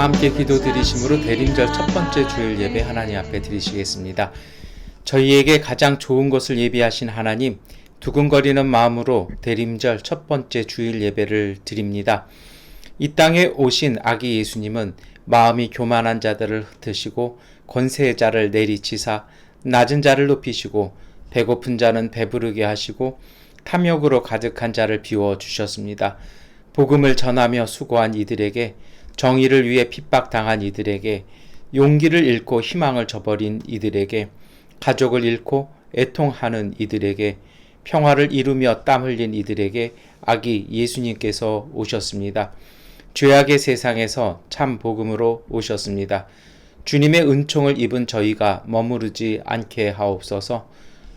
다 함께 기도 드리심으로 대림절 첫 번째 주일 예배 하나님 앞에 드리시겠습니다. 저희에게 가장 좋은 것을 예비하신 하나님, 두근거리는 마음으로 대림절 첫 번째 주일 예배를 드립니다. 이 땅에 오신 아기 예수님은 마음이 교만한 자들을 흩으시고 권세의 자를 내리치사 낮은 자를 높이시고 배고픈 자는 배부르게 하시고 탐욕으로 가득한 자를 비워주셨습니다. 복음을 전하며 수고한 이들에게, 정의를 위해 핍박당한 이들에게, 용기를 잃고 희망을 저버린 이들에게, 가족을 잃고 애통하는 이들에게, 평화를 이루며 땀 흘린 이들에게 아기 예수님께서 오셨습니다. 죄악의 세상에서 참 복음으로 오셨습니다. 주님의 은총을 입은 저희가 머무르지 않게 하옵소서.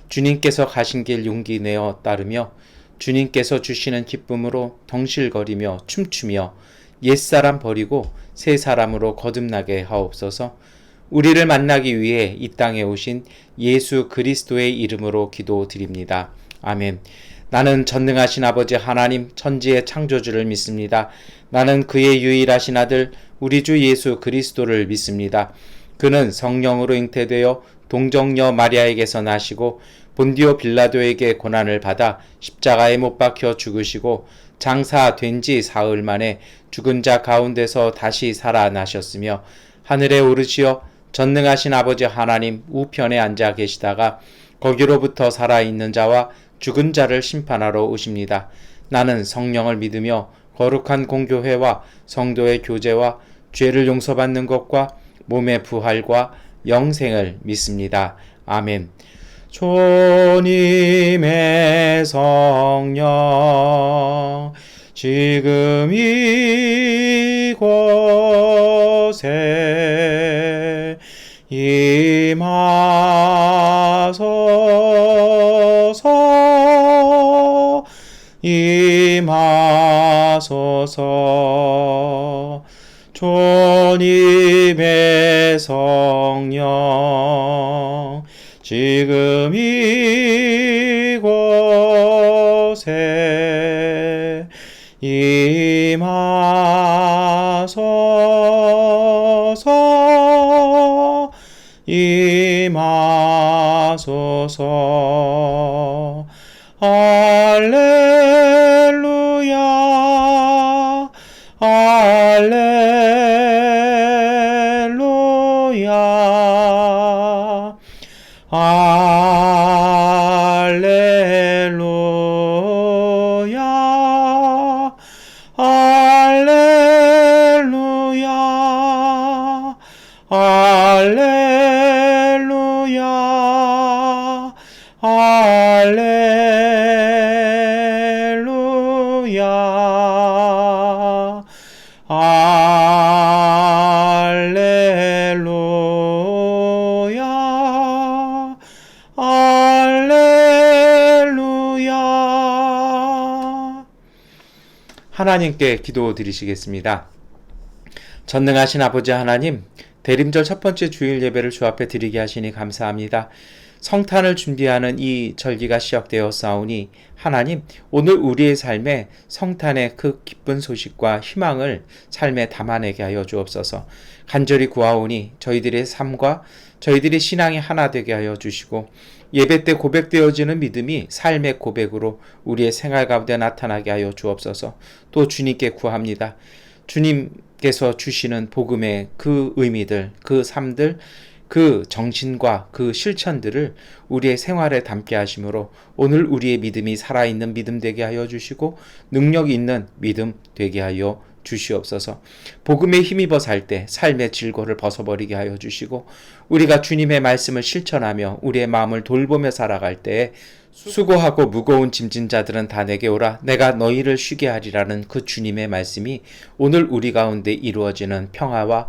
주님께서 가신 길 용기 내어 따르며 주님께서 주시는 기쁨으로 덩실거리며 춤추며 옛사람 버리고 새 사람으로 거듭나게 하옵소서. 우리를 만나기 위해 이 땅에 오신 예수 그리스도의 이름으로 기도드립니다. 아멘. 나는 전능하신 아버지 하나님 천지의 창조주를 믿습니다. 나는 그의 유일하신 아들 우리 주 예수 그리스도를 믿습니다. 그는 성령으로 잉태되어 동정녀 마리아에게서 나시고 본디오 빌라도에게 고난을 받아 십자가에 못 박혀 죽으시고 장사된 지 사흘 만에 죽은 자 가운데서 다시 살아나셨으며 하늘에 오르시어 전능하신 아버지 하나님 우편에 앉아 계시다가 거기로부터 살아있는 자와 죽은 자를 심판하러 오십니다. 나는 성령을 믿으며 거룩한 공교회와 성도의 교제와 죄를 용서받는 것과 몸의 부활과 영생을 믿습니다. 아멘. 주님의 성령 지금 이곳에 임하소서. 주님의 성령 지금 이곳에 임하소서. 할렐루야 할렐루야 할렐루야 할렐루야 할렐루야 할렐루야 할렐루야 할렐루야. 하나님께 기도드리시겠습니다. 전능하신 아버지 하나님, 대림절 첫 번째 주일 예배를 주 앞에 드리게 하시니 감사합니다. 성탄을 준비하는 이 절기가 시작되었사오니 하나님, 오늘 우리의 삶에 성탄의 그 기쁜 소식과 희망을 삶에 담아내게 하여 주옵소서. 간절히 구하오니 저희들의 삶과 저희들의 신앙이 하나 되게 하여 주시고 예배 때 고백되어지는 믿음이 삶의 고백으로 우리의 생활 가운데 나타나게 하여 주옵소서. 또 주님께 구합니다. 주님께서 주시는 복음의 그 의미들, 그 삶들, 그 정신과 그 실천들을 우리의 생활에 담게 하심으로 오늘 우리의 믿음이 살아있는 믿음 되게 하여 주시고 능력 있는 믿음 되게 하여 주시옵소서. 복음에 힘입어 살 때 삶의 질고를 벗어버리게 하여 주시고 우리가 주님의 말씀을 실천하며 우리의 마음을 돌보며 살아갈 때에 수고하고 무거운 짐진 자들은 다 내게 오라 내가 너희를 쉬게 하리라는 그 주님의 말씀이 오늘 우리 가운데 이루어지는 평화와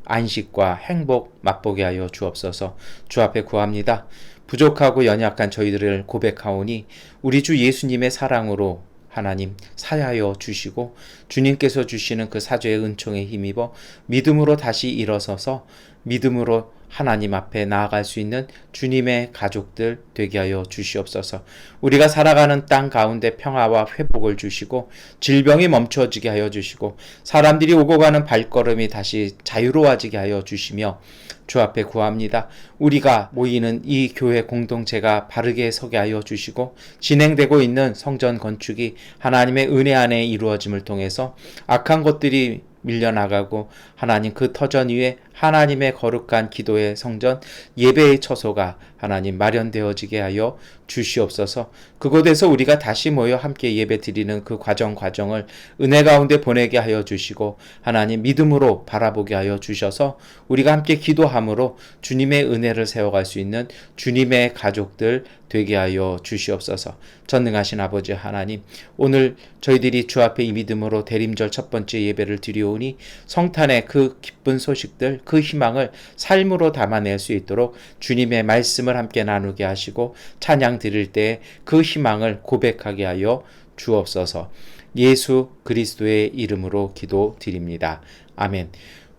안식과 행복 맛보게 하여 주옵소서. 주 앞에 구합니다. 부족하고 연약한 저희들을 고백하오니 우리 주 예수님의 사랑으로 하나님 사하여 주시고 주님께서 주시는 그 사죄의 은총에 힘입어 믿음으로 다시 일어서서 믿음으로 하나님 앞에 나아갈 수 있는 주님의 가족들 되게 하여 주시옵소서. 우리가 살아가는 땅 가운데 평화와 회복을 주시고 질병이 멈춰지게 하여 주시고 사람들이 오고 가는 발걸음이 다시 자유로워지게 하여 주시며 주 앞에 구합니다. 우리가 모이는 이 교회 공동체가 바르게 서게 하여 주시고 진행되고 있는 성전 건축이 하나님의 은혜 안에 이루어짐을 통해서 악한 것들이 밀려나가고 하나님 그 터전 위에 하나님의 거룩한 기도의 성전 예배의 처소가 하나님 마련되어지게 하여 주시옵소서. 그곳에서 우리가 다시 모여 함께 예배 드리는 그 과정을 은혜 가운데 보내게 하여 주시고 하나님 믿음으로 바라보게 하여 주셔서 우리가 함께 기도함으로 주님의 은혜를 세워갈 수 있는 주님의 가족들 되게 하여 주시옵소서. 전능하신 아버지 하나님, 오늘 저희들이 주 앞에 이 믿음으로 대림절 첫 번째 예배를 드리오니 성탄의 그 기쁜 소식들, 그 희망을 삶으로 담아낼 수 있도록 주님의 말씀을 함께 나누게 하시고 찬양 드릴 때 그 희망을 고백하게 하여 주옵소서. 예수 그리스도의 이름으로 기도드립니다. 아멘.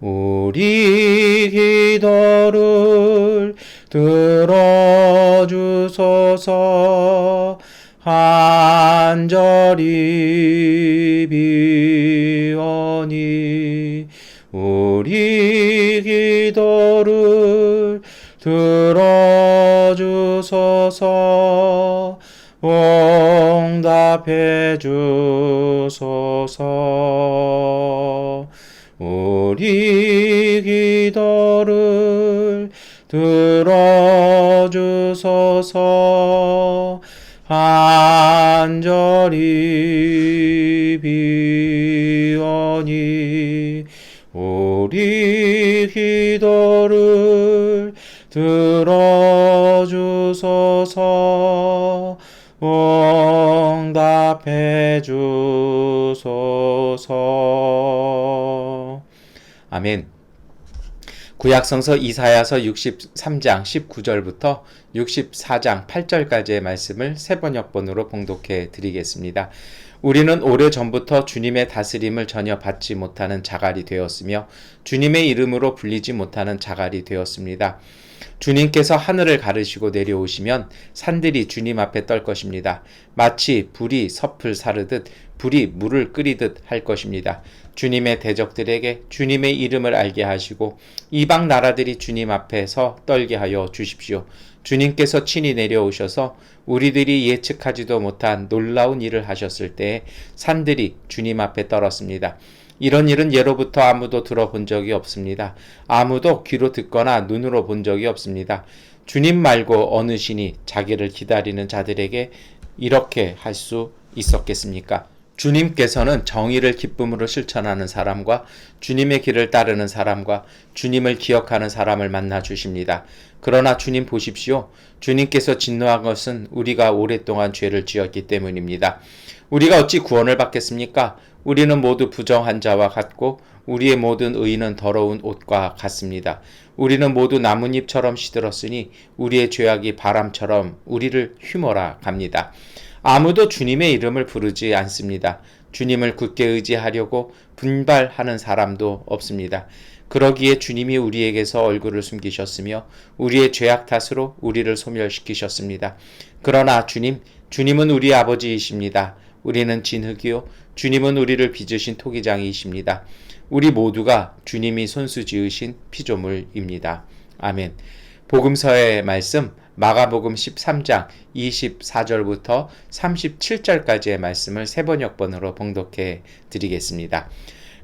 우리 기도를 들어주소서. 간절히 비오니 우리 기도를 들어주소서. 응답해 주소서. 우리 기도를 들어주소서. 간절히 비오니 우리 기도를 들어주소서. 응답해 주소서. 아멘. 구약성서 이사야서 63장 19절부터 64장 8절까지의 말씀을 세 번역본으로 봉독해 드리겠습니다. 우리는 오래전부터 주님의 다스림을 전혀 받지 못하는 자갈이 되었으며 주님의 이름으로 불리지 못하는 자갈이 되었습니다. 주님께서 하늘을 가르시고 내려오시면 산들이 주님 앞에 떨 것입니다. 마치 불이 섭을 사르듯 불이 물을 끓이듯 할 것입니다. 주님의 대적들에게 주님의 이름을 알게 하시고 이방 나라들이 주님 앞에서 떨게 하여 주십시오. 주님께서 친히 내려오셔서 우리들이 예측하지도 못한 놀라운 일을 하셨을 때에 산들이 주님 앞에 떨었습니다. 이런 일은 예로부터 아무도 들어본 적이 없습니다. 아무도 귀로 듣거나 눈으로 본 적이 없습니다. 주님 말고 어느 신이 자기를 기다리는 자들에게 이렇게 할 수 있었겠습니까? 주님께서는 정의를 기쁨으로 실천하는 사람과 주님의 길을 따르는 사람과 주님을 기억하는 사람을 만나 주십니다. 그러나 주님 보십시오. 주님께서 진노한 것은 우리가 오랫동안 죄를 지었기 때문입니다. 우리가 어찌 구원을 받겠습니까? 우리는 모두 부정한 자와 같고 우리의 모든 의는 더러운 옷과 같습니다. 우리는 모두 나뭇잎처럼 시들었으니 우리의 죄악이 바람처럼 우리를 휘몰아 갑니다. 아무도 주님의 이름을 부르지 않습니다. 주님을 굳게 의지하려고 분발하는 사람도 없습니다. 그러기에 주님이 우리에게서 얼굴을 숨기셨으며 우리의 죄악 탓으로 우리를 소멸시키셨습니다. 그러나 주님은 우리 아버지이십니다. 우리는 진흙이요 주님은 우리를 빚으신 토기장이십니다. 우리 모두가 주님이 손수 지으신 피조물입니다. 아멘. 복음서의 말씀 마가복음 13장 24절부터 37절까지의 말씀을 세 번역본으로 봉독해 드리겠습니다.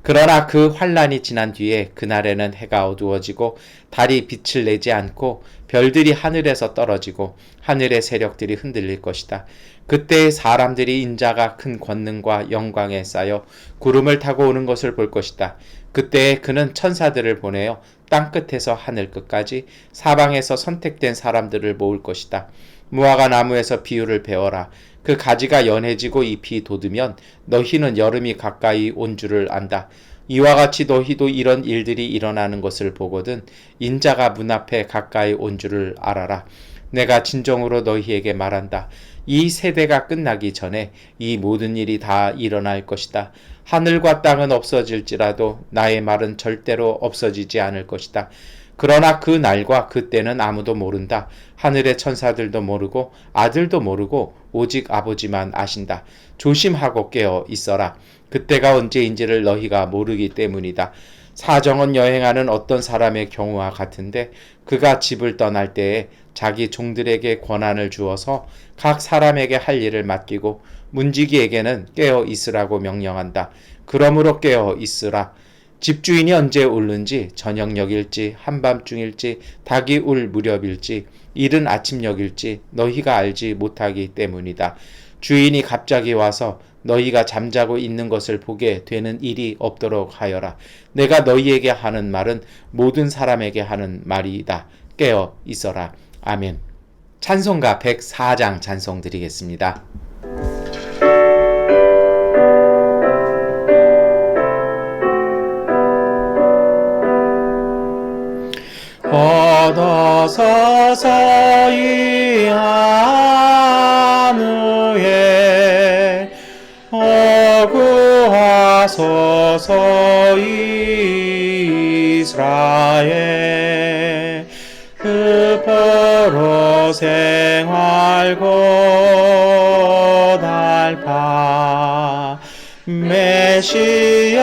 그러나 그 환란이 지난 뒤에 그날에는 해가 어두워지고 달이 빛을 내지 않고 별들이 하늘에서 떨어지고 하늘의 세력들이 흔들릴 것이다. 그때 사람들이 인자가 큰 권능과 영광에 쌓여 구름을 타고 오는 것을 볼 것이다. 그때 그는 천사들을 보내어 땅끝에서 하늘 끝까지 사방에서 선택된 사람들을 모을 것이다. 무화과 나무에서 비유를 배워라. 그 가지가 연해지고 잎이 돋으면 너희는 여름이 가까이 온 줄을 안다. 이와 같이 너희도 이런 일들이 일어나는 것을 보거든 인자가 문 앞에 가까이 온 줄을 알아라. 내가 진정으로 너희에게 말한다. 이 세대가 끝나기 전에 이 모든 일이 다 일어날 것이다. 하늘과 땅은 없어질지라도 나의 말은 절대로 없어지지 않을 것이다. 그러나 그 날과 그 때는 아무도 모른다. 하늘의 천사들도 모르고 아들도 모르고 오직 아버지만 아신다. 조심하고 깨어 있어라. 그때가 언제인지를 너희가 모르기 때문이다. 사정은 여행하는 어떤 사람의 경우와 같은데 그가 집을 떠날 때에 자기 종들에게 권한을 주어서 각 사람에게 할 일을 맡기고 문지기에게는 깨어 있으라고 명령한다. 그러므로 깨어 있으라. 집주인이 언제 오는지 저녁녘일지 한밤중일지 닭이 울 무렵일지 이른 아침녘일지 너희가 알지 못하기 때문이다. 주인이 갑자기 와서 너희가 잠자고 있는 것을 보게 되는 일이 없도록 하여라. 내가 너희에게 하는 말은 모든 사람에게 하는 말이다. 깨어 있어라. 아멘. 찬송가 104장 찬송 드리겠습니다. 얻어서 서서히 한 후에 어구하소서 이스라엘 그 포로 생활 고달파 메시아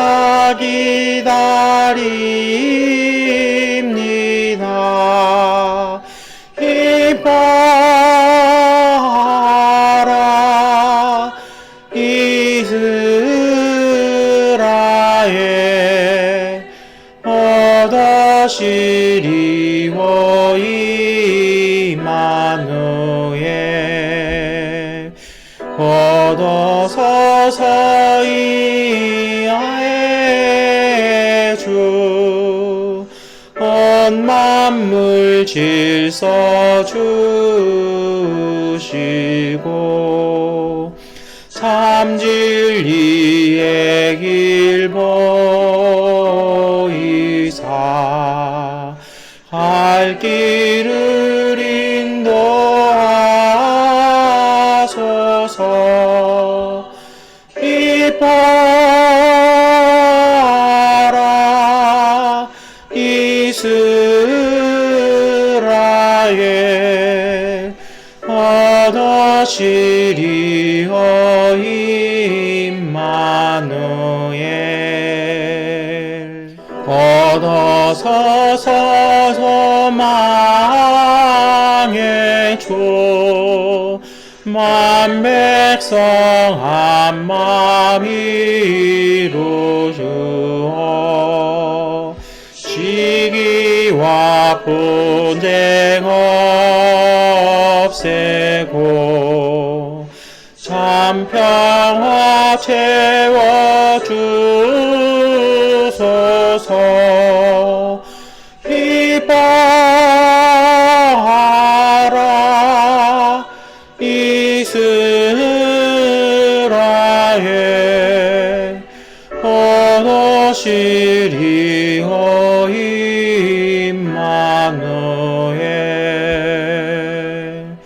기다립니다. 기뻐하라 이스라엘 얻으시리오 임마누엘 얻어서 서이아의 주 온 만물 질서 주시고 참 진리의 길 보이사 갈 길을 인도하소서. 기뻐하라 이스라엘 얻으시리오 임마누엘 얻어서 소망의 주 만 백성 한 마음 이루주어 시기와 분쟁 없애고 참 평화 채워주소서. 기뻐하라 이스라엘 얻으시리오 임마누엘.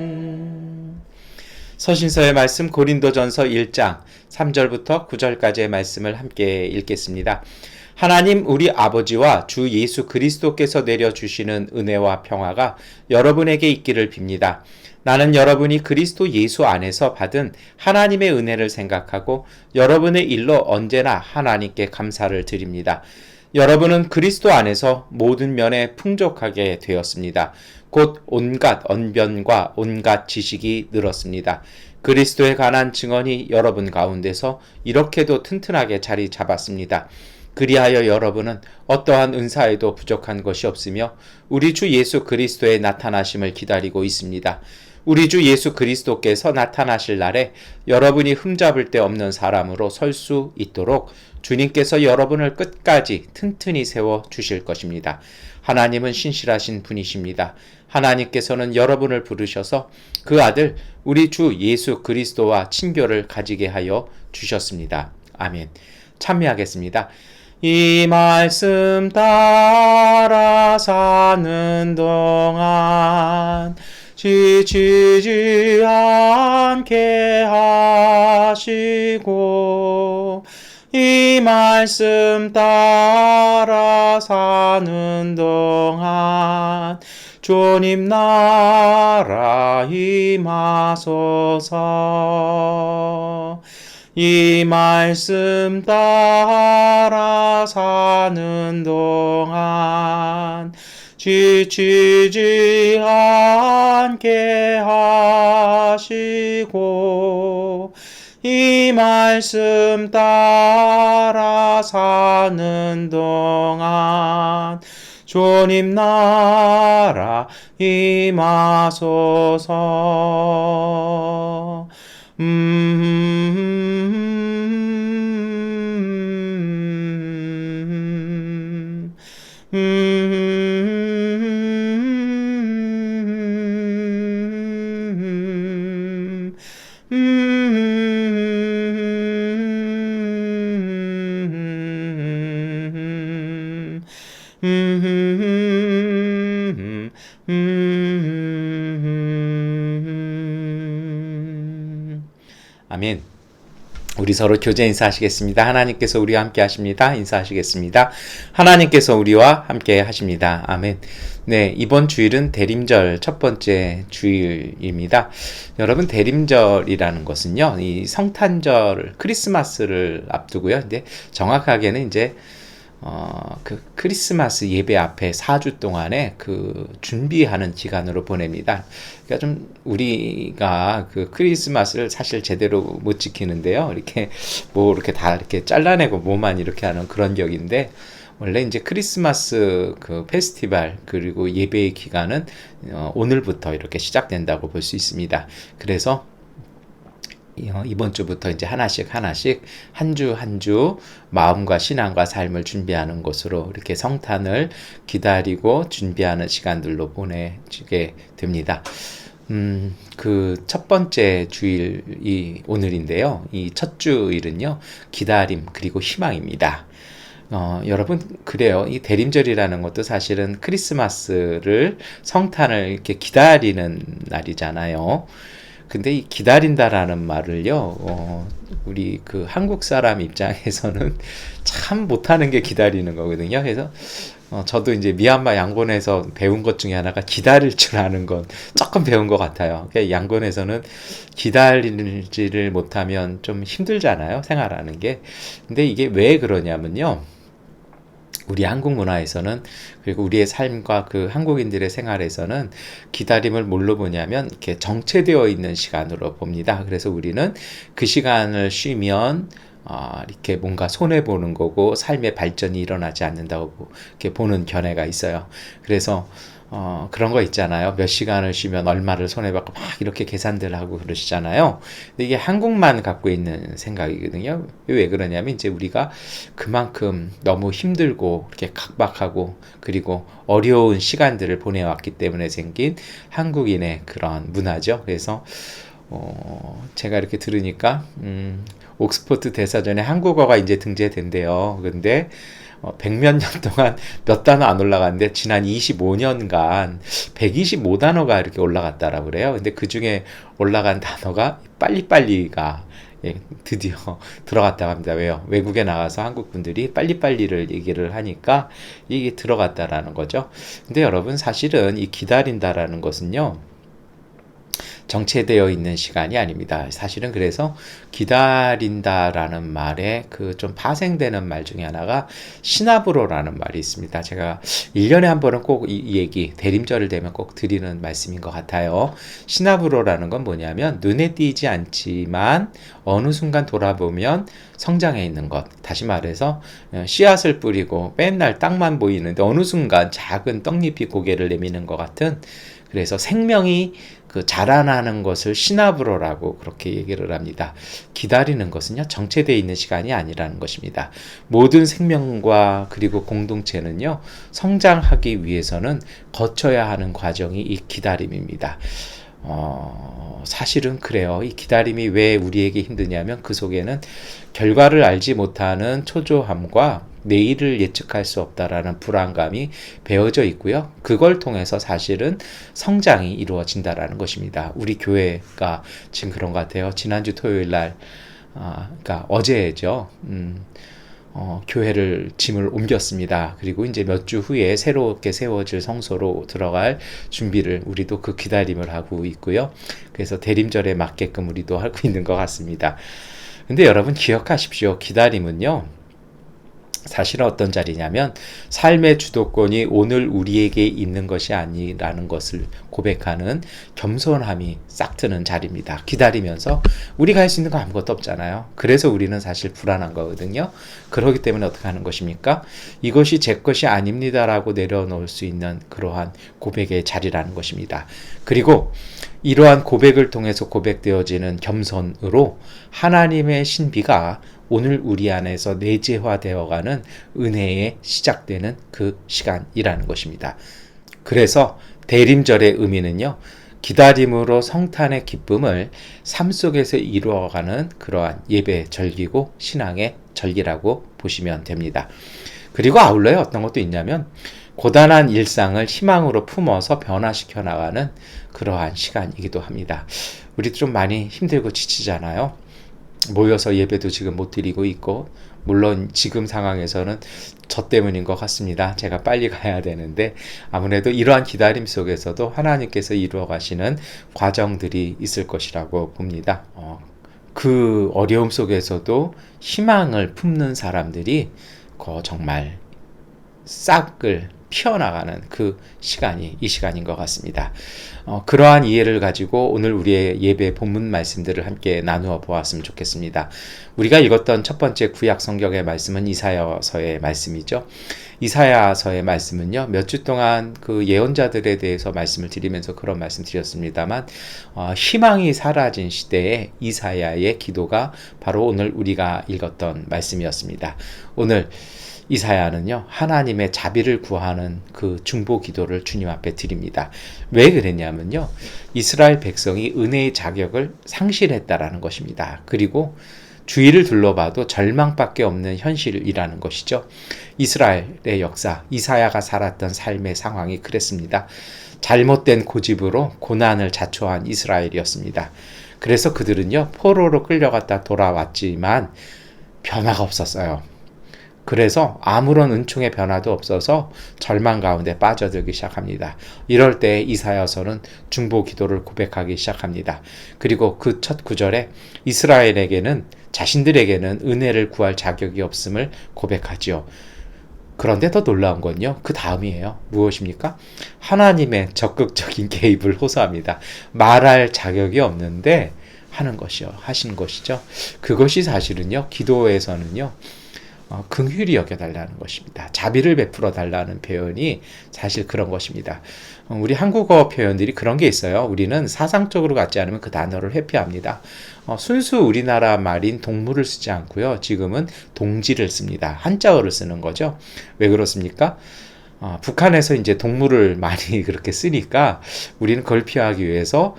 아멘. 서신서의 말씀 고린도전서 1장 3절부터 9절까지의 말씀을 함께 읽겠습니다. 하나님 우리 아버지와 주 예수 그리스도께서 내려주시는 은혜와 평화가 여러분에게 있기를 빕니다. 나는 여러분이 그리스도 예수 안에서 받은 하나님의 은혜를 생각하고 여러분의 일로 언제나 하나님께 감사를 드립니다. 여러분은 그리스도 안에서 모든 면에 풍족하게 되었습니다. 곧 온갖 언변과 온갖 지식이 늘었습니다. 그리스도에 관한 증언이 여러분 가운데서 이렇게도 튼튼하게 자리 잡았습니다. 그리하여 여러분은 어떠한 은사에도 부족한 것이 없으며 우리 주 예수 그리스도의 나타나심을 기다리고 있습니다. 우리 주 예수 그리스도께서 나타나실 날에 여러분이 흠잡을 데 없는 사람으로 설 수 있도록 주님께서 여러분을 끝까지 튼튼히 세워 주실 것입니다. 하나님은 신실하신 분이십니다. 하나님께서는 여러분을 부르셔서 그 아들 우리 주 예수 그리스도와 친교를 가지게 하여 주셨습니다. 아멘. 참여하겠습니다. 이 말씀 따라 사는 동안 지치지 않게 하시고 이 말씀 따라 사는 동안 주님 나라 임하소서. 이 말씀 따라 사는 동안 지치지 않게 하시고 이 말씀 따라 사는 동안 주님 나라 임하소서. 아멘. 우리 서로 교제 인사하시겠습니다. 하나님께서 우리와 함께 하십니다. 인사하시겠습니다. 하나님께서 우리와 함께 하십니다. 아멘. 네, 이번 주일은 대림절 첫 번째 주일입니다. 여러분, 대림절이라는 것은요, 이 성탄절, 크리스마스를 앞두고요. 근데 정확하게는 이제 그 크리스마스 예배 앞에 4주 동안에 그 준비하는 기간으로 보냅니다. 그러니까 좀 우리가 그 크리스마스를 사실 제대로 못 지키는데요. 이렇게 뭐 이렇게 다 이렇게 잘라내고 뭐만 이렇게 하는 그런 격인데, 원래 이제 크리스마스 그 페스티벌 그리고 예배의 기간은 오늘부터 이렇게 시작된다고 볼 수 있습니다. 그래서 이번 주부터 이제 하나씩 한 주 한 주 마음과 신앙과 삶을 준비하는 것으로 이렇게 성탄을 기다리고 준비하는 시간들로 보내지게 됩니다. 그 첫 번째 주일이 오늘인데요. 이 첫 주일은요, 기다림 그리고 희망입니다. 여러분, 그래요. 이 대림절이라는 것도 사실은 크리스마스를 성탄을 이렇게 기다리는 날이잖아요. 근데 이 기다린다라는 말을요, 우리 그 한국 사람 입장에서는 참 못하는 게 기다리는 거거든요. 그래서 저도 이제 미얀마 양곤에서 배운 것 중에 하나가 기다릴 줄 아는 건 조금 배운 것 같아요. 그러니까 양곤에서는 기다리지를 못하면 좀 힘들잖아요, 생활하는 게. 근데 이게 왜 그러냐면요, 우리 한국 문화에서는, 그리고 우리의 삶과 그 한국인들의 생활에서는 기다림을 뭘로 보냐면 이렇게 정체되어 있는 시간으로 봅니다. 그래서 우리는 그 시간을 쉬면 이렇게 뭔가 손해 보는 거고 삶의 발전이 일어나지 않는다고 이렇게 보는 견해가 있어요. 그래서 그런 거 있잖아요. 몇 시간을 쉬면 얼마를 손해받고 막 이렇게 계산들 하고 그러시잖아요. 근데 이게 한국만 갖고 있는 생각이거든요. 왜 그러냐면 이제 우리가 그만큼 너무 힘들고 이렇게 각박하고 그리고 어려운 시간들을 보내왔기 때문에 생긴 한국인의 그런 문화죠. 그래서 제가 이렇게 들으니까 옥스퍼드 대사전에 한국어가 이제 등재된대요. 근데 100몇 년 동안 몇 단어 안 올라갔는데 지난 25년간 125단어가 이렇게 올라갔다라고 그래요. 근데 그 중에 올라간 단어가 빨리빨리가 드디어 들어갔다고 합니다. 왜요? 외국에 나가서 한국 분들이 빨리빨리를 얘기를 하니까 이게 들어갔다라는 거죠. 근데 여러분, 사실은 이 기다린다라는 것은요, 정체되어 있는 시간이 아닙니다. 사실은 그래서 기다린다라는 말에 그 좀 파생되는 말 중에 하나가 시나브로라는 말이 있습니다. 제가 1년에 한 번은 꼭 이 얘기, 대림절을 되면 꼭 드리는 말씀인 것 같아요. 시나브로라는 건 뭐냐면 눈에 띄지 않지만 어느 순간 돌아보면 성장해 있는 것. 다시 말해서 씨앗을 뿌리고 맨날 땅만 보이는데 어느 순간 작은 떡잎이 고개를 내미는 것 같은, 그래서 생명이 그 자라나는 것을 시나브로라고 그렇게 얘기를 합니다. 기다리는 것은요, 정체되어 있는 시간이 아니라는 것입니다. 모든 생명과 그리고 공동체는요, 성장하기 위해서는 거쳐야 하는 과정이 이 기다림입니다. 사실은 그래요. 이 기다림이 왜 우리에게 힘드냐면 그 속에는 결과를 알지 못하는 초조함과 내일을 예측할 수 없다라는 불안감이 배어져 있고요. 그걸 통해서 사실은 성장이 이루어진다라는 것입니다. 우리 교회가 지금 그런 것 같아요. 지난주 토요일 날 그러니까 어제죠. 교회를 짐을 옮겼습니다. 그리고 이제 몇 주 후에 새롭게 세워질 성소로 들어갈 준비를 우리도 그 기다림을 하고 있고요. 그래서 대림절에 맞게끔 우리도 하고 있는 것 같습니다. 근데 여러분 기억하십시오. 기다림은요. 사실은 어떤 자리냐면 삶의 주도권이 오늘 우리에게 있는 것이 아니라는 것을 고백하는 겸손함이 싹 트는 자리입니다. 기다리면서 우리가 할 수 있는 거 아무것도 없잖아요. 그래서 우리는 사실 불안한 거거든요. 그렇기 때문에 어떻게 하는 것입니까? 이것이 제 것이 아닙니다라고 내려놓을 수 있는 그러한 고백의 자리라는 것입니다. 그리고 이러한 고백을 통해서 고백되어지는 겸손으로 하나님의 신비가 오늘 우리 안에서 내재화되어가는 은혜에 시작되는 그 시간이라는 것입니다. 그래서 대림절의 의미는요. 기다림으로 성탄의 기쁨을 삶 속에서 이루어가는 그러한 예배 절기고 신앙의 절기라고 보시면 됩니다. 그리고 아울러에 어떤 것도 있냐면 고단한 일상을 희망으로 품어서 변화시켜 나가는 그러한 시간이기도 합니다. 우리 좀 많이 힘들고 지치잖아요. 모여서 예배도 지금 못 드리고 있고 물론 지금 상황에서는 저 때문인 것 같습니다. 제가 빨리 가야 되는데 아무래도 이러한 기다림 속에서도 하나님께서 이루어 가시는 과정들이 있을 것이라고 봅니다. 그 어려움 속에서도 희망을 품는 사람들이 정말 싹을 피어나가는 그 시간이 이 시간인 것 같습니다. 그러한 이해를 가지고 오늘 우리의 예배 본문 말씀들을 함께 나누어 보았으면 좋겠습니다. 우리가 읽었던 첫 번째 구약 성경의 말씀은 이사야서의 말씀이죠. 이사야서의 말씀은요, 몇 주 동안 그 예언자들에 대해서 말씀을 드리면서 그런 말씀 드렸습니다만, 희망이 사라진 시대에 이사야의 기도가 바로 오늘 우리가 읽었던 말씀이었습니다. 오늘 이사야는요, 하나님의 자비를 구하는 그 중보 기도를 주님 앞에 드립니다. 왜 그랬냐면요, 이스라엘 백성이 은혜의 자격을 상실했다라는 것입니다. 그리고 주위를 둘러봐도 절망밖에 없는 현실이라는 것이죠. 이스라엘의 역사, 이사야가 살았던 삶의 상황이 그랬습니다. 잘못된 고집으로 고난을 자초한 이스라엘이었습니다. 그래서 그들은요, 포로로 끌려갔다 돌아왔지만 변화가 없었어요. 그래서 아무런 은총의 변화도 없어서 절망 가운데 빠져들기 시작합니다. 이럴 때 이사야서는 중보 기도를 고백하기 시작합니다. 그리고 그 첫 구절에 이스라엘에게는 자신들에게는 은혜를 구할 자격이 없음을 고백하지요. 그런데 더 놀라운 건요, 그 다음이에요. 무엇입니까? 하나님의 적극적인 개입을 호소합니다. 말할 자격이 없는데 하신 것이죠. 그것이 사실은요, 기도에서는요, 긍휼히 여겨달라는 것입니다. 자비를 베풀어 달라는 표현이 사실 그런 것입니다. 우리 한국어 표현들이 그런 게 있어요. 우리는 사상적으로 갖지 않으면 그 단어를 회피합니다. 순수 우리나라 말인 동물을 쓰지 않고요. 지금은 동지를 씁니다. 한자어를 쓰는 거죠. 왜 그렇습니까? 북한에서 이제 동물을 많이 그렇게 쓰니까 우리는 그걸 피하기 위해서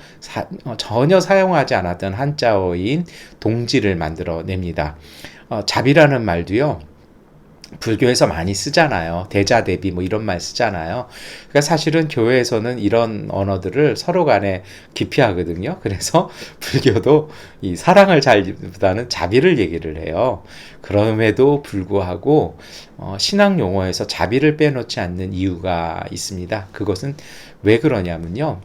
전혀 사용하지 않았던 한자어인 동지를 만들어냅니다. 자비라는 말도요, 불교에서 많이 쓰잖아요. 대자대비 뭐 이런 말 쓰잖아요. 그러니까 사실은 교회에서는 이런 언어들을 서로 간에 기피하거든요. 그래서 불교도 이 사랑을 잘보다는 자비를 얘기를 해요. 그럼에도 불구하고 신앙 용어에서 자비를 빼놓지 않는 이유가 있습니다. 그것은 왜 그러냐면요,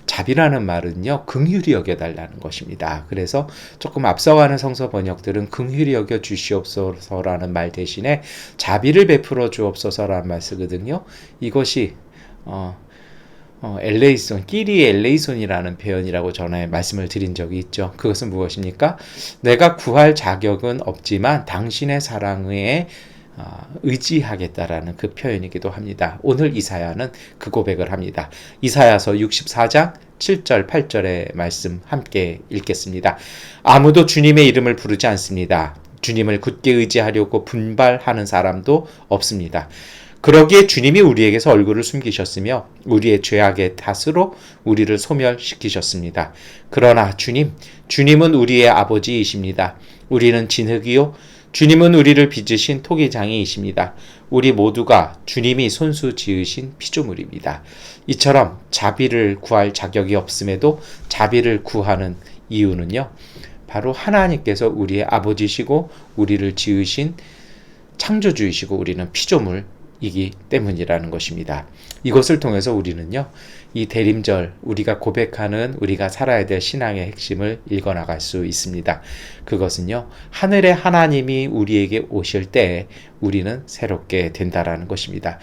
자비라는 말은요, 긍휼히 여겨달라는 것입니다. 그래서 조금 앞서가는 성서 번역들은 긍휼히 여겨 주시옵소서라는 말 대신에 자비를 베풀어 주옵소서라는 말 쓰거든요. 이것이 엘레이손, 끼리 엘레이손이라는 표현이라고 전에 말씀을 드린 적이 있죠. 그것은 무엇입니까? 내가 구할 자격은 없지만 당신의 사랑에 의지하겠다라는 그 표현이기도 합니다. 오늘 이사야는 그 고백을 합니다. 이사야서 64장 7절 8절의 말씀 함께 읽겠습니다. 아무도 주님의 이름을 부르지 않습니다. 주님을 굳게 의지하려고 분발하는 사람도 없습니다. 그러기에 주님이 우리에게서 얼굴을 숨기셨으며 우리의 죄악의 탓으로 우리를 소멸시키셨습니다. 그러나 주님은 우리의 아버지이십니다. 우리는 진흙이요 주님은 우리를 빚으신 토기장이이십니다. 우리 모두가 주님이 손수 지으신 피조물입니다. 이처럼 자비를 구할 자격이 없음에도 자비를 구하는 이유는요, 바로 하나님께서 우리의 아버지시고 우리를 지으신 창조주이시고 우리는 피조물이기 때문이라는 것입니다. 이것을 통해서 우리는요, 이 대림절, 우리가 고백하는 우리가 살아야 될 신앙의 핵심을 읽어나갈 수 있습니다. 그것은요, 하늘의 하나님이 우리에게 오실 때 우리는 새롭게 된다라는 것입니다.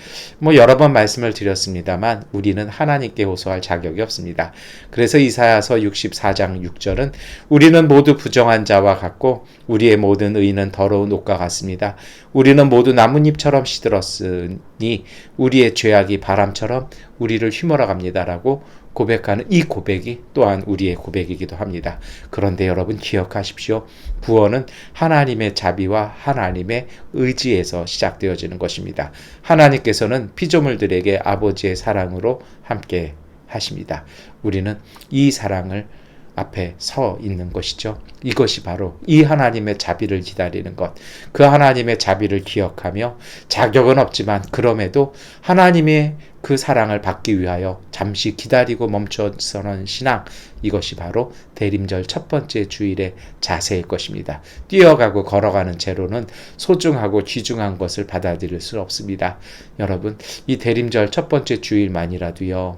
여러 번 말씀을 드렸습니다만 우리는 하나님께 호소할 자격이 없습니다. 그래서 이사야서 64장 6절은 우리는 모두 부정한 자와 같고 우리의 모든 의는 더러운 옷과 같습니다. 우리는 모두 나뭇잎처럼 시들었으니 우리의 죄악이 바람처럼 우리를 휘몰아갑니다라고 고백하는 이 고백이 또한 우리의 고백이기도 합니다. 그런데 여러분 기억하십시오. 구원은 하나님의 자비와 하나님의 의지에서 시작되어지는 것입니다. 하나님께서는 피조물들에게 아버지의 사랑으로 함께 하십니다. 우리는 이 사랑을 앞에 서 있는 것이죠. 이것이 바로 이 하나님의 자비를 기다리는 것, 그 하나님의 자비를 기억하며 자격은 없지만 그럼에도 하나님의 그 사랑을 받기 위하여 잠시 기다리고 멈춰서는 신앙, 이것이 바로 대림절 첫 번째 주일의 자세일 것입니다. 뛰어가고 걸어가는 채로는 소중하고 귀중한 것을 받아들일 수 없습니다. 여러분, 이 대림절 첫 번째 주일만이라도요,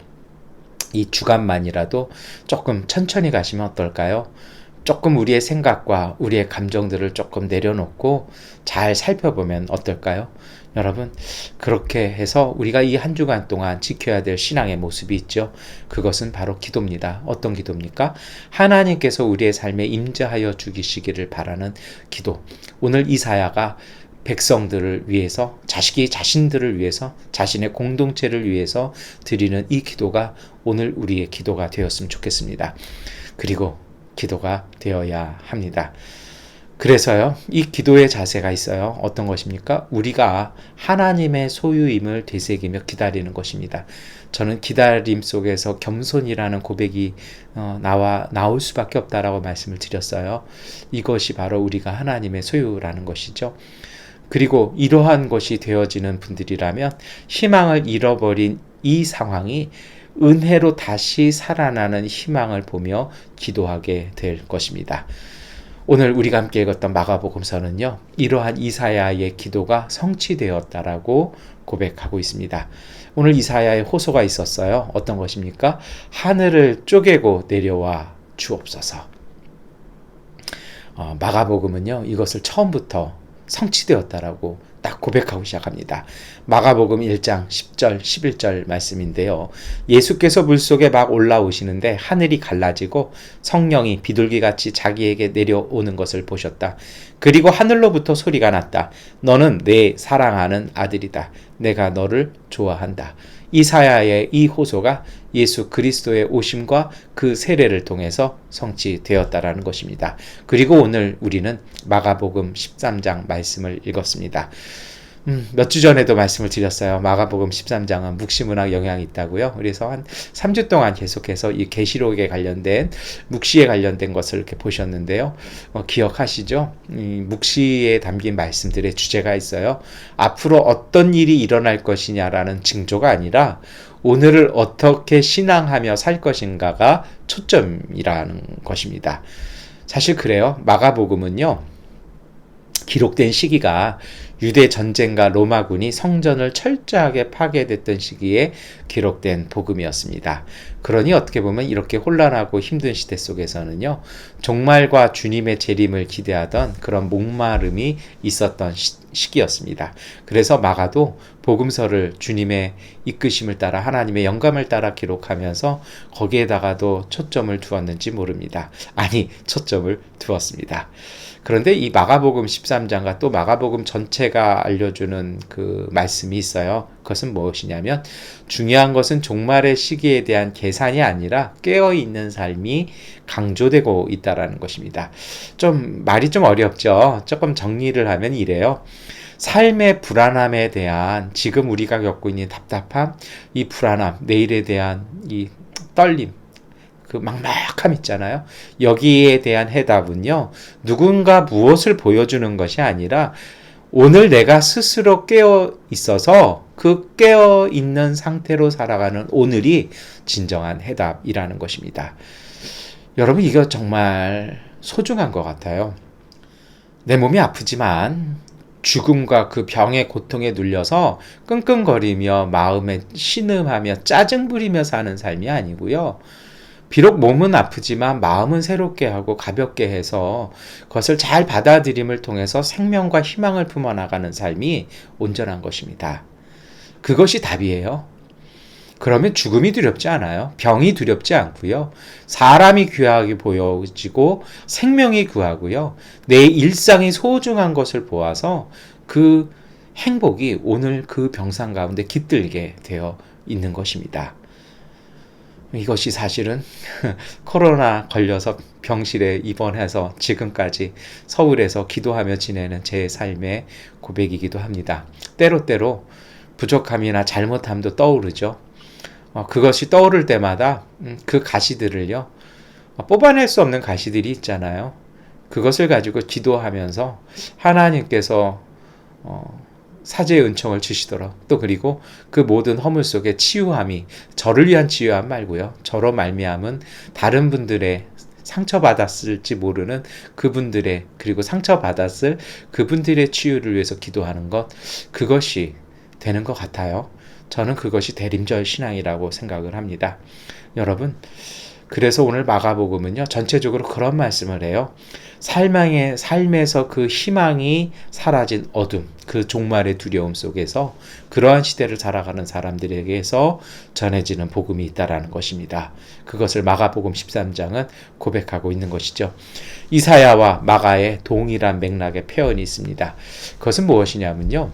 이 주간만이라도 조금 천천히 가시면 어떨까요? 조금 우리의 생각과 우리의 감정들을 조금 내려놓고 잘 살펴보면 어떨까요? 여러분, 그렇게 해서 우리가 이 한 주간 동안 지켜야 될 신앙의 모습이 있죠. 그것은 바로 기도입니다. 어떤 기도입니까? 하나님께서 우리의 삶에 임재하여 주시기를 바라는 기도. 오늘 이사야가 백성들을 위해서, 자신들을 위해서, 자신의 공동체를 위해서 드리는 이 기도가 오늘 우리의 기도가 되었으면 좋겠습니다. 그리고 기도가 되어야 합니다. 그래서요, 이 기도의 자세가 있어요. 어떤 것입니까? 우리가 하나님의 소유임을 되새기며 기다리는 것입니다. 저는 기다림 속에서 겸손이라는 고백이 나올 수밖에 없다라고 말씀을 드렸어요. 이것이 바로 우리가 하나님의 소유라는 것이죠. 그리고 이러한 것이 되어지는 분들이라면 희망을 잃어버린 이 상황이 은혜로 다시 살아나는 희망을 보며 기도하게 될 것입니다. 오늘 우리가 함께 읽었던 마가복음서는요, 이러한 이사야의 기도가 성취되었다라고 고백하고 있습니다. 오늘 이사야의 호소가 있었어요. 어떤 것입니까? 하늘을 쪼개고 내려와 주옵소서. 마가복음은요, 이것을 처음부터 성취되었다라고 딱 고백하고 시작합니다. 마가복음 1장 10절 11절 말씀인데요. 예수께서 물속에 막 올라오시는데 하늘이 갈라지고 성령이 비둘기같이 자기에게 내려오는 것을 보셨다. 그리고 하늘로부터 소리가 났다. 너는 내 사랑하는 아들이다. 내가 너를 좋아한다. 이사야의 이 호소가 예수 그리스도의 오심과 그 세례를 통해서 성취되었다라는 것입니다. 그리고 오늘 우리는 마가복음 13장 말씀을 읽었습니다. 몇 주 전에도 말씀을 드렸어요. 마가복음 13장은 묵시문학 영향이 있다고요. 그래서 한 3주 동안 계속해서 이 계시록에 관련된, 묵시에 관련된 것을 이렇게 보셨는데요. 기억하시죠? 묵시에 담긴 말씀들의 주제가 있어요. 앞으로 어떤 일이 일어날 것이냐라는 징조가 아니라 오늘을 어떻게 신앙하며 살 것인가가 초점이라는 것입니다. 사실 그래요. 마가복음은요, 기록된 시기가 유대 전쟁과 로마군이 성전을 철저하게 파괴됐던 시기에 기록된 복음이었습니다. 그러니 어떻게 보면 이렇게 혼란하고 힘든 시대 속에서는요, 종말과 주님의 재림을 기대하던 그런 목마름이 있었던 시기였습니다. 그래서 마가도 복음서를 주님의 이끄심을 따라, 하나님의 영감을 따라 기록하면서 거기에다가도 초점을 두었는지 모릅니다. 아니, 초점을 두었습니다. 그런데 이 마가복음 13장과 또 마가복음 전체가 알려주는 그 말씀이 있어요. 그것은 무엇이냐면, 중요한 것은 종말의 시기에 대한 계산이 아니라 깨어있는 삶이 강조되고 있다는 것입니다. 말이 좀 어렵죠. 조금 정리를 하면 이래요. 삶의 불안함에 대한, 지금 우리가 겪고 있는 답답함, 이 불안함, 내일에 대한 이 떨림, 그 막막함 있잖아요. 여기에 대한 해답은요, 누군가 무엇을 보여주는 것이 아니라 오늘 내가 스스로 깨어 있어서 그 깨어 있는 상태로 살아가는 오늘이 진정한 해답이라는 것입니다. 여러분, 이거 정말 소중한 것 같아요. 내 몸이 아프지만 죽음과 그 병의 고통에 눌려서 끙끙거리며 마음에 신음하며 짜증 부리며 사는 삶이 아니고요. 비록 몸은 아프지만 마음은 새롭게 하고 가볍게 해서 그것을 잘 받아들임을 통해서 생명과 희망을 품어나가는 삶이 온전한 것입니다. 그것이 답이에요. 그러면 죽음이 두렵지 않아요. 병이 두렵지 않고요. 사람이 귀하게 보여지고 생명이 귀하고요. 내 일상이 소중한 것을 보아서 그 행복이 오늘 그 병상 가운데 깃들게 되어 있는 것입니다. 이것이 사실은 코로나 걸려서 병실에 입원해서 지금까지 서울에서 기도하며 지내는 제 삶의 고백이기도 합니다. 때로때로 부족함이나 잘못함도 떠오르죠. 그것이 떠오를 때마다 그 가시들을요, 뽑아낼 수 없는 가시들이 있잖아요. 그것을 가지고 기도하면서 하나님께서 사제의 은총을 주시도록, 또 그리고 그 모든 허물 속에 치유함이 저를 위한 치유함 말고요, 저로 말미암은 다른 분들의 상처받았을지 모르는 그분들의, 그리고 상처받았을 그분들의 치유를 위해서 기도하는 것, 그것이 되는 것 같아요. 저는 그것이 대림절 신앙이라고 생각을 합니다. 여러분, 그래서 오늘 마가복음은요, 전체적으로 그런 말씀을 해요. 삶에서 그 희망이 사라진 어둠, 그 종말의 두려움 속에서 그러한 시대를 살아가는 사람들에게서 전해지는 복음이 있다라는 것입니다. 그것을 마가복음 13장은 고백하고 있는 것이죠. 이사야와 마가의 동일한 맥락의 표현이 있습니다. 그것은 무엇이냐면요,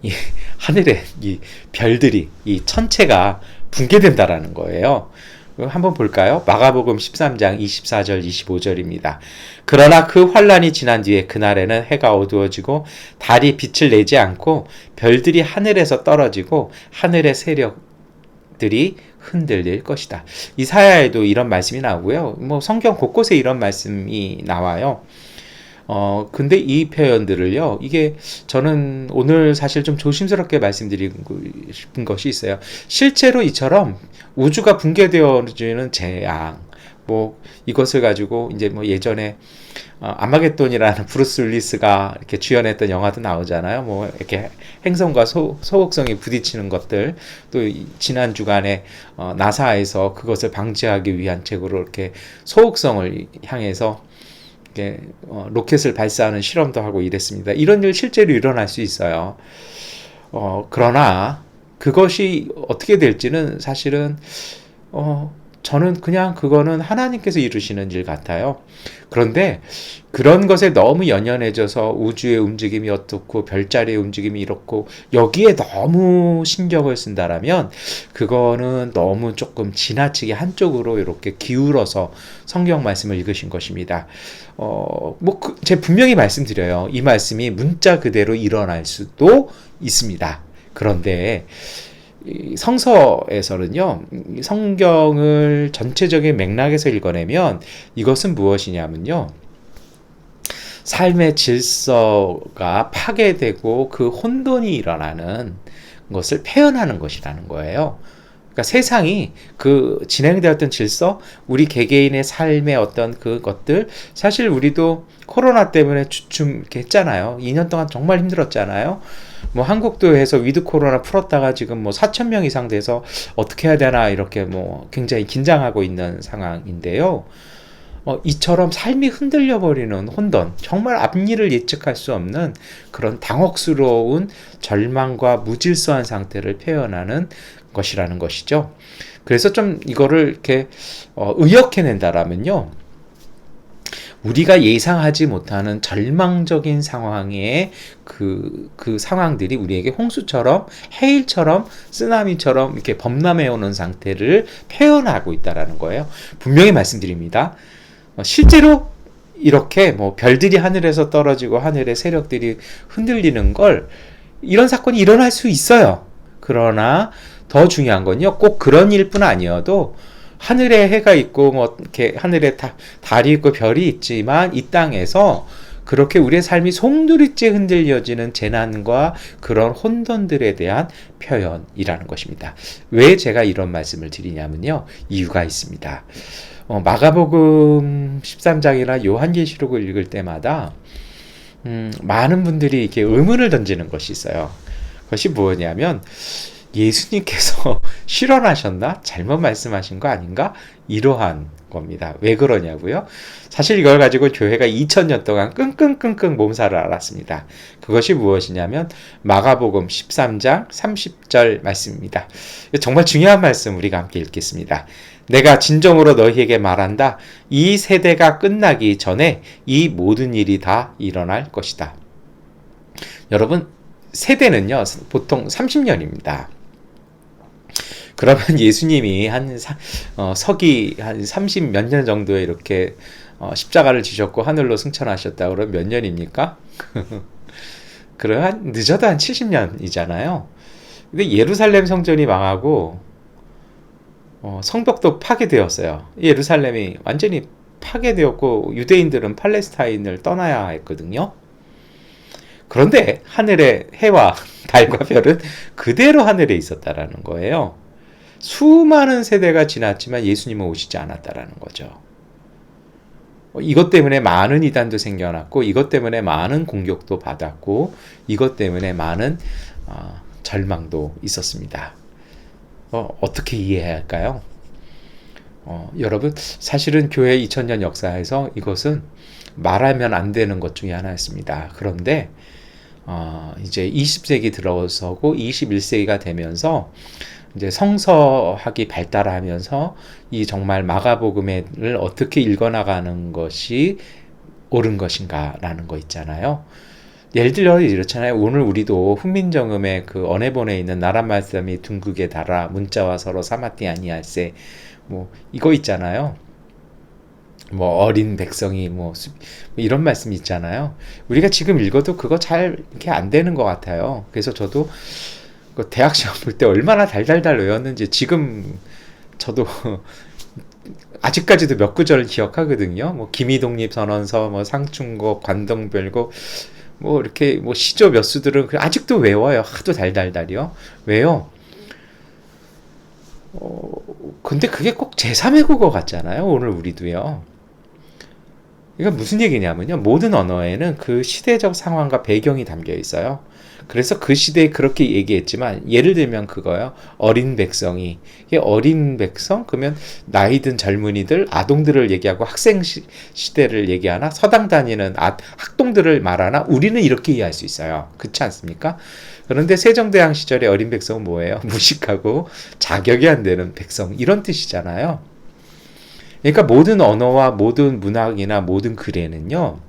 이 하늘의 이 별들이, 이 천체가 붕괴된다라는 거예요. 한번 볼까요? 마가복음 13장 24절 25절입니다. 그러나 그 환란이 지난 뒤에 그날에는 해가 어두워지고 달이 빛을 내지 않고 별들이 하늘에서 떨어지고 하늘의 세력들이 흔들릴 것이다. 이사야에도 이런 말씀이 나오고요. 성경 곳곳에 이런 말씀이 나와요. 근데 이 표현들을요, 이게 저는 오늘 사실 좀 조심스럽게 말씀드리고 싶은 것이 있어요. 실제로 이처럼 우주가 붕괴되어지는 재앙, 이것을 가지고 이제 예전에 아마겟돈이라는 브루스 윌리스가 이렇게 주연했던 영화도 나오잖아요. 이렇게 행성과 소극성이 부딪히는 것들, 또 지난 주간에 나사에서 그것을 방지하기 위한 책으로 이렇게 소극성을 향해서 로켓을 발사하는 실험도 하고 이랬습니다. 이런 일 실제로 일어날 수 있어요. 그러나 그것이 어떻게 될지는 사실은 저는 그냥 그거는 하나님께서 이루시는 일 같아요. 그런데 그런 것에 너무 연연해져서 우주의 움직임이 어떻고 별자리의 움직임이 이렇고 여기에 너무 신경을 쓴다라면 그거는 너무 조금 지나치게 한쪽으로 이렇게 기울어서 성경 말씀을 읽으신 것입니다. 제가 분명히 말씀드려요. 이 말씀이 문자 그대로 일어날 수도 있습니다. 그런데 성서에서는요, 성경을 전체적인 맥락에서 읽어내면 이것은 무엇이냐면요, 삶의 질서가 파괴되고 그 혼돈이 일어나는 것을 표현하는 것이라는 거예요. 그러니까 세상이 그 진행되었던 질서, 우리 개개인의 삶의 어떤 그것들, 사실 우리도 코로나 때문에 주춤 이렇게 했잖아요. 2년 동안 정말 힘들었잖아요. 한국도 해서 위드 코로나 풀었다가 지금 4,000명 이상 돼서 어떻게 해야 되나 이렇게 굉장히 긴장하고 있는 상황인데요. 이처럼 삶이 흔들려 버리는 혼돈, 정말 앞일을 예측할 수 없는 그런 당혹스러운 절망과 무질서한 상태를 표현하는 것이라는 것이죠. 그래서 좀 이거를 이렇게 의역해낸다라면요, 우리가 예상하지 못하는 절망적인 상황의 그 상황들이 우리에게 홍수처럼, 해일처럼, 쓰나미처럼 이렇게 범람해 오는 상태를 표현하고 있다라는 거예요. 분명히 말씀드립니다. 실제로 이렇게 별들이 하늘에서 떨어지고 하늘의 세력들이 흔들리는 걸, 이런 사건이 일어날 수 있어요. 그러나 더 중요한 건요, 꼭 그런 일뿐 아니어도 하늘에 해가 있고 이렇게 하늘에 달이 있고 별이 있지만 이 땅에서 그렇게 우리의 삶이 송두리째 흔들려지는 재난과 그런 혼돈들에 대한 표현이라는 것입니다. 왜 제가 이런 말씀을 드리냐면요, 이유가 있습니다. 마가복음 13장이나 요한계시록을 읽을 때마다 많은 분들이 이렇게 의문을 던지는 것이 있어요. 그것이 뭐냐면, 예수님께서 실현하셨나? 잘못 말씀하신 거 아닌가? 이러한 겁니다. 왜 그러냐고요? 사실 이걸 가지고 교회가 2000년 동안 끙끙끙끙 몸살을 앓았습니다. 그것이 무엇이냐면 마가복음 13장 30절 말씀입니다. 정말 중요한 말씀 우리가 함께 읽겠습니다. 내가 진정으로 너희에게 말한다. 이 세대가 끝나기 전에 이 모든 일이 다 일어날 것이다. 여러분, 세대는요, 보통 30년입니다. 그러면 예수님이 서기 한 30 몇 년 정도에 이렇게 십자가를 지셨고 하늘로 승천하셨다 그러면 몇 년입니까? 그럼 늦어도 한 70년이잖아요. 근데 예루살렘 성전이 망하고 성벽도 파괴되었어요. 예루살렘이 완전히 파괴되었고 유대인들은 팔레스타인을 떠나야 했거든요. 그런데 하늘의 해와 달과 별은 그대로 하늘에 있었다라는 거예요. 수많은 세대가 지났지만 예수님은 오시지 않았다라는 거죠. 이것 때문에 많은 이단도 생겨났고, 이것 때문에 많은 공격도 받았고, 이것 때문에 많은 절망도 있었습니다. 어떻게 이해해야 할까요? 여러분, 사실은 교회 2000년 역사에서 이것은 말하면 안 되는 것 중에 하나였습니다. 그런데 이제 20세기 들어서고 21세기가 되면서 이제 성서학이 발달하면서 이 정말 마가복음을 어떻게 읽어나가는 것이 옳은 것인가라는 거 있잖아요. 예를 들어 이렇잖아요. 오늘 우리도 훈민정음의 그 언해본에 있는 나란 말씀이 둥국에 달아 문자와 서로 사마띠 아니할세, 뭐 이거 있잖아요. 뭐 어린 백성이 뭐 이런 말씀이 있잖아요. 우리가 지금 읽어도 그거 잘 이렇게 안 되는 것 같아요. 그래서 저도 대학 시험 볼 때 얼마나 달달달 외웠는지 지금 저도 아직까지도 몇 구절 기억하거든요. 뭐 기미독립선언서, 뭐 상충곡, 관동별곡, 뭐 이렇게 뭐 시조 몇 수들은 아직도 외워요. 하도 달달달이요. 왜요? 근데 그게 꼭 제3의 국어 같잖아요. 오늘 우리도요. 이건 무슨 얘기냐면요, 모든 언어에는 그 시대적 상황과 배경이 담겨 있어요. 그래서 그 시대에 그렇게 얘기했지만, 예를 들면 그거요. 어린 백성이, 이게 어린 백성? 그러면 나이든 젊은이들, 아동들을 얘기하고 학생 시대를 얘기하나? 서당 다니는 학동들을 말하나? 우리는 이렇게 이해할 수 있어요. 그렇지 않습니까? 그런데 세종대왕 시절의 어린 백성은 뭐예요? 무식하고 자격이 안 되는 백성, 이런 뜻이잖아요. 그러니까 모든 언어와 모든 문학이나 모든 글에는요,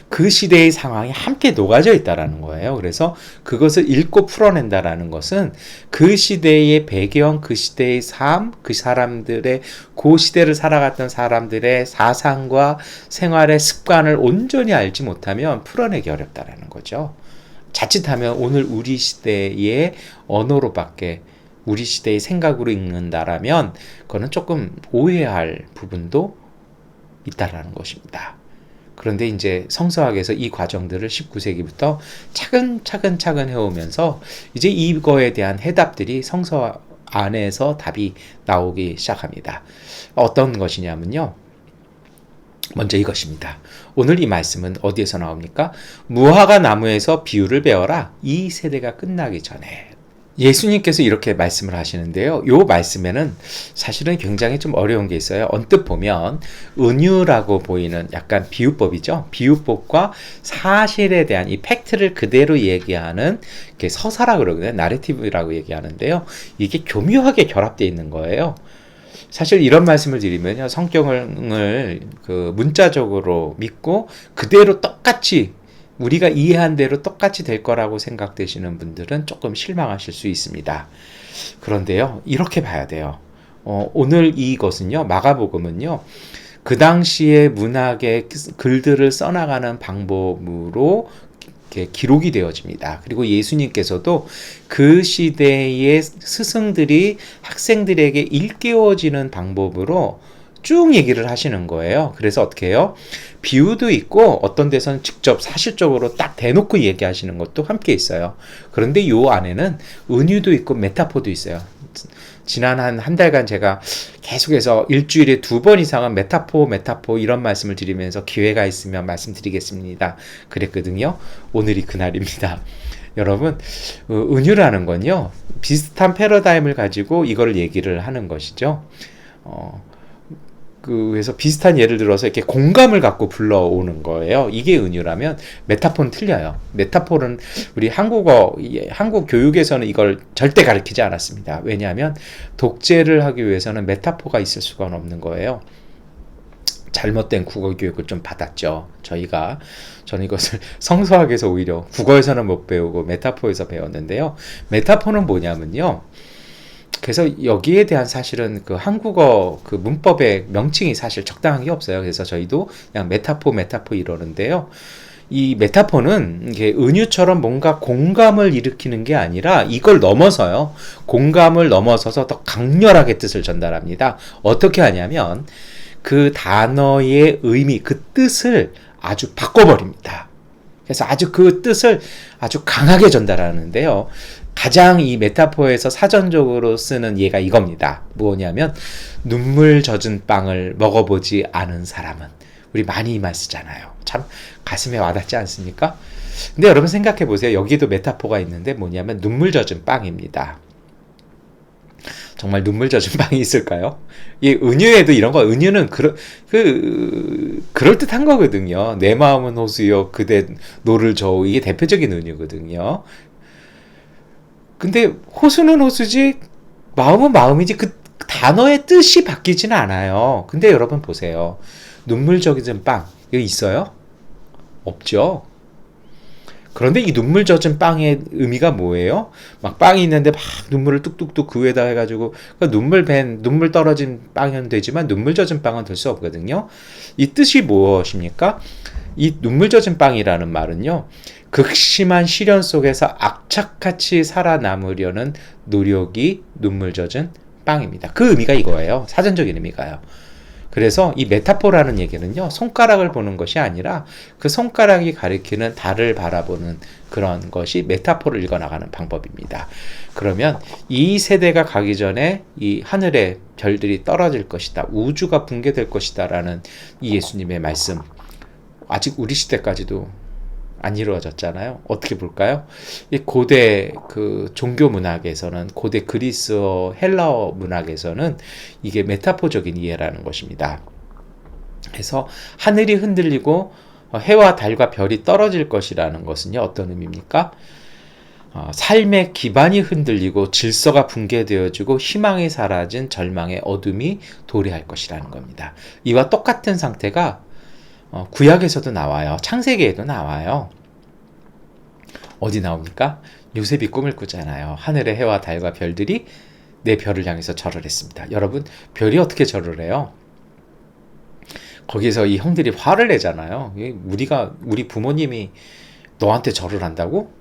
그 시대의 상황이 함께 녹아져 있다라는 거예요. 그래서 그것을 읽고 풀어낸다라는 것은 그 시대의 배경, 그 시대의 삶, 그 사람들의, 그 시대를 살아갔던 사람들의 사상과 생활의 습관을 온전히 알지 못하면 풀어내기 어렵다라는 거죠. 자칫하면 오늘 우리 시대의 언어로밖에, 우리 시대의 생각으로 읽는다라면 그거는 조금 오해할 부분도 있다라는 것입니다. 그런데 이제 성서학에서 이 과정들을 19세기부터 차근차근 해오면서 이제 이거에 대한 해답들이 성서 안에서 답이 나오기 시작합니다. 어떤 것이냐면요, 먼저 이것입니다. 오늘 이 말씀은 어디에서 나옵니까? 무화과 나무에서 비유를 배워라. 이 세대가 끝나기 전에. 예수님께서 이렇게 말씀을 하시는데요. 이 말씀에는 사실은 굉장히 좀 어려운 게 있어요. 언뜻 보면 은유라고 보이는 약간 비유법이죠. 비유법과 사실에 대한 이 팩트를 그대로 얘기하는 게 서사라고 그러거든요. 나레티브라고 얘기하는데요. 이게 교묘하게 결합되어 있는 거예요. 사실 이런 말씀을 드리면요, 성경을 그 문자적으로 믿고 그대로 똑같이 우리가 이해한 대로 똑같이 될 거라고 생각되시는 분들은 조금 실망하실 수 있습니다. 그런데요, 이렇게 봐야 돼요. 오늘 이것은요, 마가복음은요, 그 당시의 문학의 글들을 써나가는 방법으로 이렇게 기록이 되어집니다. 그리고 예수님께서도 그 시대의 스승들이 학생들에게 일깨워지는 방법으로 쭉 얘기를 하시는 거예요. 그래서 어떻게 해요? 비유도 있고 어떤 데서는 직접 사실적으로 딱 대놓고 얘기하시는 것도 함께 있어요. 그런데 요 안에는 은유도 있고 메타포도 있어요. 지난 한 달간 제가 계속해서 일주일에 2번 이상은 메타포 이런 말씀을 드리면서 기회가 있으면 말씀드리겠습니다. 그랬거든요. 오늘이 그날입니다. 여러분, 은유라는 건요, 비슷한 패러다임을 가지고 이걸 얘기를 하는 것이죠. 그래서 비슷한 예를 들어서 이렇게 공감을 갖고 불러오는 거예요. 이게 은유라면 메타포는 틀려요. 메타포는 우리 한국 교육에서는 이걸 절대 가르치지 않았습니다. 왜냐하면 독재를 하기 위해서는 메타포가 있을 수가 없는 거예요. 잘못된 국어 교육을 좀 받았죠. 저는 이것을 성서학에서 오히려 국어에서는 못 배우고 메타포에서 배웠는데요. 메타포는 뭐냐면요. 그래서 여기에 대한 사실은 그 한국어 그 문법의 명칭이 사실 적당한 게 없어요. 그래서 저희도 그냥 메타포 이러는데요. 이 메타포는 이게 은유처럼 뭔가 공감을 일으키는 게 아니라 이걸 넘어서요. 공감을 넘어서서 더 강렬하게 뜻을 전달합니다. 어떻게 하냐면 그 단어의 의미, 그 뜻을 아주 바꿔버립니다. 그래서 아주 그 뜻을 아주 강하게 전달하는데요. 가장 이 메타포에서 사전적으로 쓰는 예가 이겁니다. 뭐냐면 눈물 젖은 빵을 먹어보지 않은 사람은, 우리 많이 이 말 쓰잖아요. 참 가슴에 와닿지 않습니까? 근데 여러분 생각해 보세요. 여기도 메타포가 있는데 뭐냐면 눈물 젖은 빵입니다. 정말 눈물 젖은 빵이 있을까요? 이 은유에도 이런 거, 은유는 그럴듯한 거거든요. 내 마음은 호수요 그대 노를 저으, 이게 대표적인 은유거든요. 근데 호수는 호수지 마음은 마음이지 그 단어의 뜻이 바뀌지는 않아요. 근데 여러분 보세요. 눈물 젖은 빵 이거 있어요? 없죠. 그런데 이 눈물 젖은 빵의 의미가 뭐예요? 막 빵이 있는데 막 눈물을 뚝뚝뚝 그 위에다 해가지고 눈물 떨어진 빵은 되지만 눈물 젖은 빵은 될 수 없거든요. 이 뜻이 무엇입니까? 이 눈물 젖은 빵이라는 말은요, 극심한 시련 속에서 악착같이 살아남으려는 노력이 눈물 젖은 빵입니다. 그 의미가 이거예요. 사전적인 의미가요. 그래서 이 메타포라는 얘기는요, 손가락을 보는 것이 아니라 그 손가락이 가리키는 달을 바라보는 그런 것이 메타포를 읽어나가는 방법입니다. 그러면 이 세대가 가기 전에 이 하늘에 별들이 떨어질 것이다, 우주가 붕괴될 것이다 라는 이 예수님의 말씀, 아직 우리 시대까지도 안 이루어졌잖아요. 어떻게 볼까요? 이 고대 그 종교 문학에서는, 고대 그리스어 헬라어 문학에서는 이게 메타포적인 이해라는 것입니다. 그래서 하늘이 흔들리고 해와 달과 별이 떨어질 것이라는 것은요, 어떤 의미입니까? 삶의 기반이 흔들리고 질서가 붕괴되어지고 희망이 사라진 절망의 어둠이 도래할 것이라는 겁니다. 이와 똑같은 상태가 구약에서도 나와요. 창세기에도 나와요. 어디 나옵니까? 요셉이 꿈을 꾸잖아요. 하늘의 해와 달과 별들이 내 별을 향해서 절을 했습니다. 여러분, 별이 어떻게 절을 해요? 거기서 이 형들이 화를 내잖아요. 우리 부모님이 너한테 절을 한다고?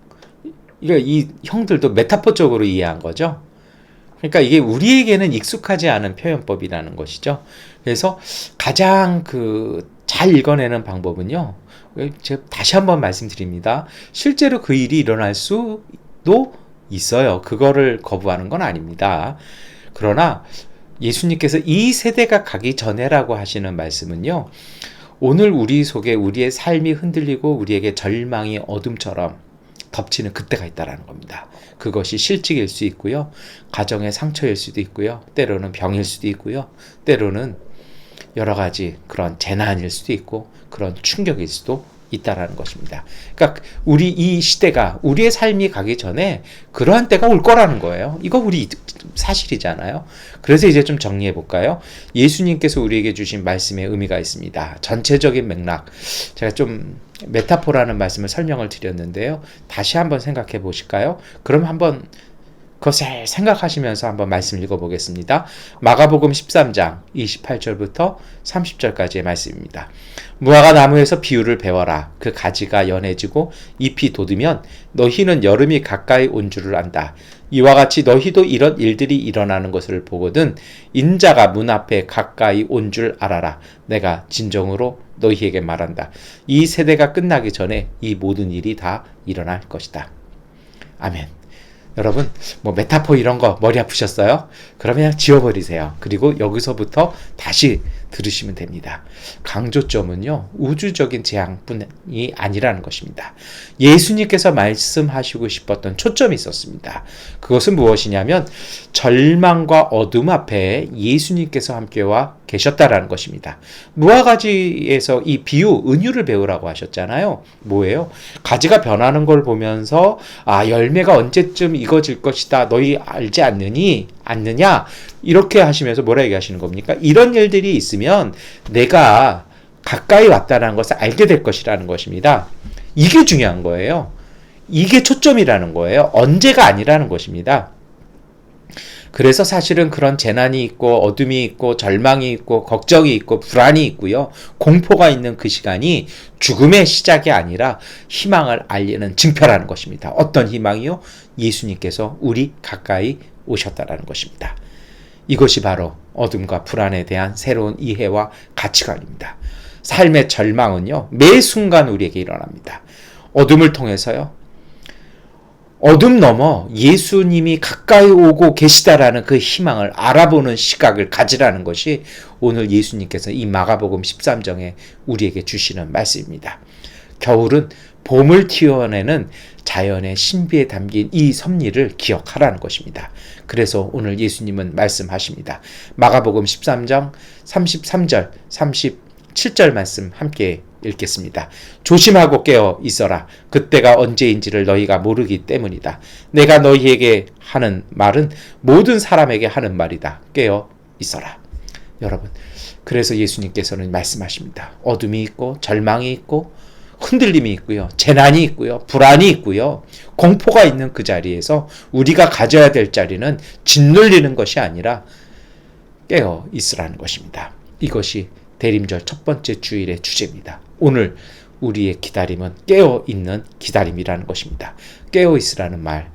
이 형들도 메타포적으로 이해한 거죠. 그러니까 이게 우리에게는 익숙하지 않은 표현법이라는 것이죠. 그래서 가장 잘 읽어내는 방법은요, 제가 다시 한번 말씀드립니다. 실제로 그 일이 일어날 수도 있어요. 그거를 거부하는 건 아닙니다. 그러나 예수님께서 이 세대가 가기 전에라고 하시는 말씀은요, 오늘 우리 속에 우리의 삶이 흔들리고 우리에게 절망이 어둠처럼 덮치는 그때가 있다라는 겁니다. 그것이 실직일 수 있고요, 가정의 상처일 수도 있고요, 때로는 병일 수도 있고요, 때로는 여러 가지 그런 재난일 수도 있고 그런 충격일 수도 있다라는 것입니다. 그러니까 우리 이 시대가, 우리의 삶이 가기 전에 그러한 때가 올 거라는 거예요. 이거 우리 사실이잖아요. 그래서 이제 좀 정리해 볼까요? 예수님께서 우리에게 주신 말씀의 의미가 있습니다. 전체적인 맥락, 제가 좀 메타포라는 말씀을 설명을 드렸는데요. 다시 한번 생각해 보실까요? 그럼 한번 그것을 생각하시면서 한번 말씀 읽어보겠습니다. 마가복음 13장 28절부터 30절까지의 말씀입니다. 무화과 나무에서 비유를 배워라. 그 가지가 연해지고 잎이 돋으면 너희는 여름이 가까이 온 줄을 안다. 이와 같이 너희도 이런 일들이 일어나는 것을 보거든 인자가 문 앞에 가까이 온 줄 알아라. 내가 진정으로 너희에게 말한다. 이 세대가 끝나기 전에 이 모든 일이 다 일어날 것이다. 아멘. 여러분, 메타포 이런 거 머리 아프셨어요? 그러면 그냥 지워버리세요. 그리고 여기서부터 다시 들으시면 됩니다. 강조점은요, 우주적인 재앙뿐이 아니라는 것입니다. 예수님께서 말씀하시고 싶었던 초점이 있었습니다. 그것은 무엇이냐면 절망과 어둠 앞에 예수님께서 함께와 계셨다라는 것입니다. 무화과지에서 이 비유, 은유를 배우라고 하셨잖아요. 뭐예요? 가지가 변하는 걸 보면서 열매가 언제쯤 익어질 것이다. 너희 알지 않느냐? 이렇게 하시면서 뭐라 얘기하시는 겁니까? 이런 일들이 있으면 내가 가까이 왔다는 것을 알게 될 것이라는 것입니다. 이게 중요한 거예요. 이게 초점이라는 거예요. 언제가 아니라는 것입니다. 그래서 사실은 그런 재난이 있고 어둠이 있고 절망이 있고 걱정이 있고 불안이 있고요. 공포가 있는 그 시간이 죽음의 시작이 아니라 희망을 알리는 징표라는 것입니다. 어떤 희망이요? 예수님께서 우리 가까이 오셨다라는 것입니다. 이것이 바로 어둠과 불안에 대한 새로운 이해와 가치관입니다. 삶의 절망은요, 매 순간 우리에게 일어납니다. 어둠을 통해서요, 어둠 넘어 예수님이 가까이 오고 계시다라는 그 희망을 알아보는 시각을 가지라는 것이 오늘 예수님께서 이 마가복음 13장에 우리에게 주시는 말씀입니다. 겨울은 봄을 튀어내는 자연의 신비에 담긴 이 섭리를 기억하라는 것입니다. 그래서 오늘 예수님은 말씀하십니다. 마가복음 13장 33절, 37절 말씀 함께 읽겠습니다. 조심하고 깨어 있어라. 그때가 언제인지를 너희가 모르기 때문이다. 내가 너희에게 하는 말은 모든 사람에게 하는 말이다. 깨어 있어라. 여러분, 그래서 예수님께서는 말씀하십니다. 어둠이 있고 절망이 있고 흔들림이 있고요. 재난이 있고요. 불안이 있고요. 공포가 있는 그 자리에서 우리가 가져야 될 자리는 짓눌리는 것이 아니라 깨어 있으라는 것입니다. 이것이 대림절 첫 번째 주일의 주제입니다. 오늘 우리의 기다림은 깨어있는 기다림이라는 것입니다. 깨어있으라는 말,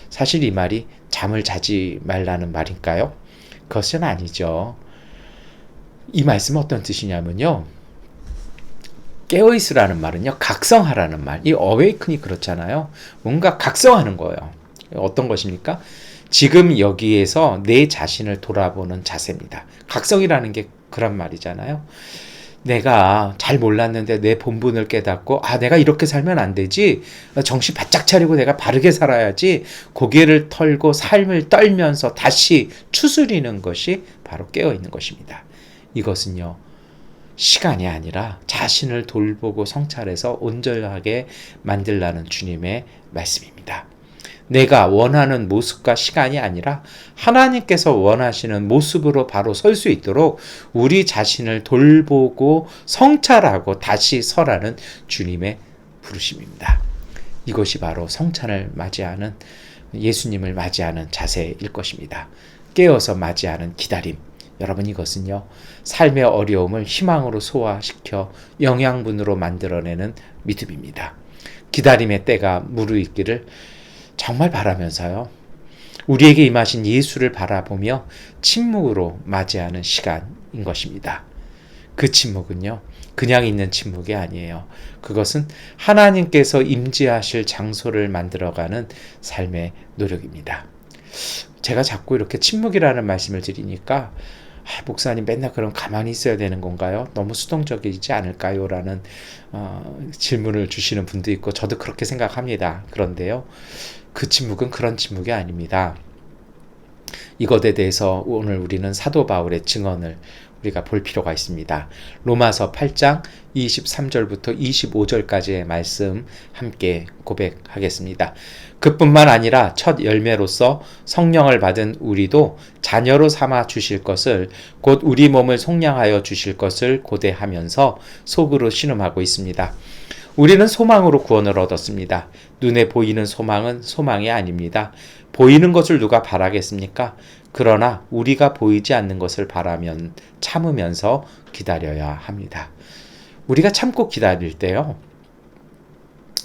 사실 이 말이 잠을 자지 말라는 말일까요? 그것은 아니죠. 이 말씀은 어떤 뜻이냐면요, 깨어있으라는 말은요, 각성하라는 말. 이 awaken이 그렇잖아요. 뭔가 각성하는 거예요. 어떤 것입니까? 지금 여기에서 내 자신을 돌아보는 자세입니다. 각성이라는 게 그런 말이잖아요. 내가 잘 몰랐는데 내 본분을 깨닫고 내가 이렇게 살면 안 되지. 정신 바짝 차리고 내가 바르게 살아야지. 고개를 털고 삶을 떨면서 다시 추스리는 것이 바로 깨어있는 것입니다. 이것은요, 시간이 아니라 자신을 돌보고 성찰해서 온전하게 만들라는 주님의 말씀입니다. 내가 원하는 모습과 시간이 아니라 하나님께서 원하시는 모습으로 바로 설 수 있도록 우리 자신을 돌보고 성찰하고 다시 서라는 주님의 부르심입니다. 이것이 바로 성찬을 맞이하는, 예수님을 맞이하는 자세일 것입니다. 깨어서 맞이하는 기다림. 여러분, 이것은요, 삶의 어려움을 희망으로 소화시켜 영양분으로 만들어내는 믿음입니다. 기다림의 때가 무르익기를 정말 바라면서요, 우리에게 임하신 예수를 바라보며 침묵으로 맞이하는 시간인 것입니다. 그 침묵은요, 그냥 있는 침묵이 아니에요. 그것은 하나님께서 임재하실 장소를 만들어가는 삶의 노력입니다. 제가 자꾸 이렇게 침묵이라는 말씀을 드리니까 목사님 맨날 그럼 가만히 있어야 되는 건가요? 너무 수동적이지 않을까요? 라는 질문을 주시는 분도 있고 저도 그렇게 생각합니다. 그런데요, 그 침묵은 그런 침묵이 아닙니다. 이것에 대해서 오늘 우리는 사도 바울의 증언을 우리가 볼 필요가 있습니다. 로마서 8장 23절부터 25절까지의 말씀 함께 고백하겠습니다. 그뿐만 아니라 첫 열매로서 성령을 받은 우리도 자녀로 삼아 주실 것을, 곧 우리 몸을 속량하여 주실 것을 고대하면서 속으로 신음하고 있습니다. 우리는 소망으로 구원을 얻었습니다. 눈에 보이는 소망은 소망이 아닙니다. 보이는 것을 누가 바라겠습니까? 그러나 우리가 보이지 않는 것을 바라면 참으면서 기다려야 합니다. 우리가 참고 기다릴 때요,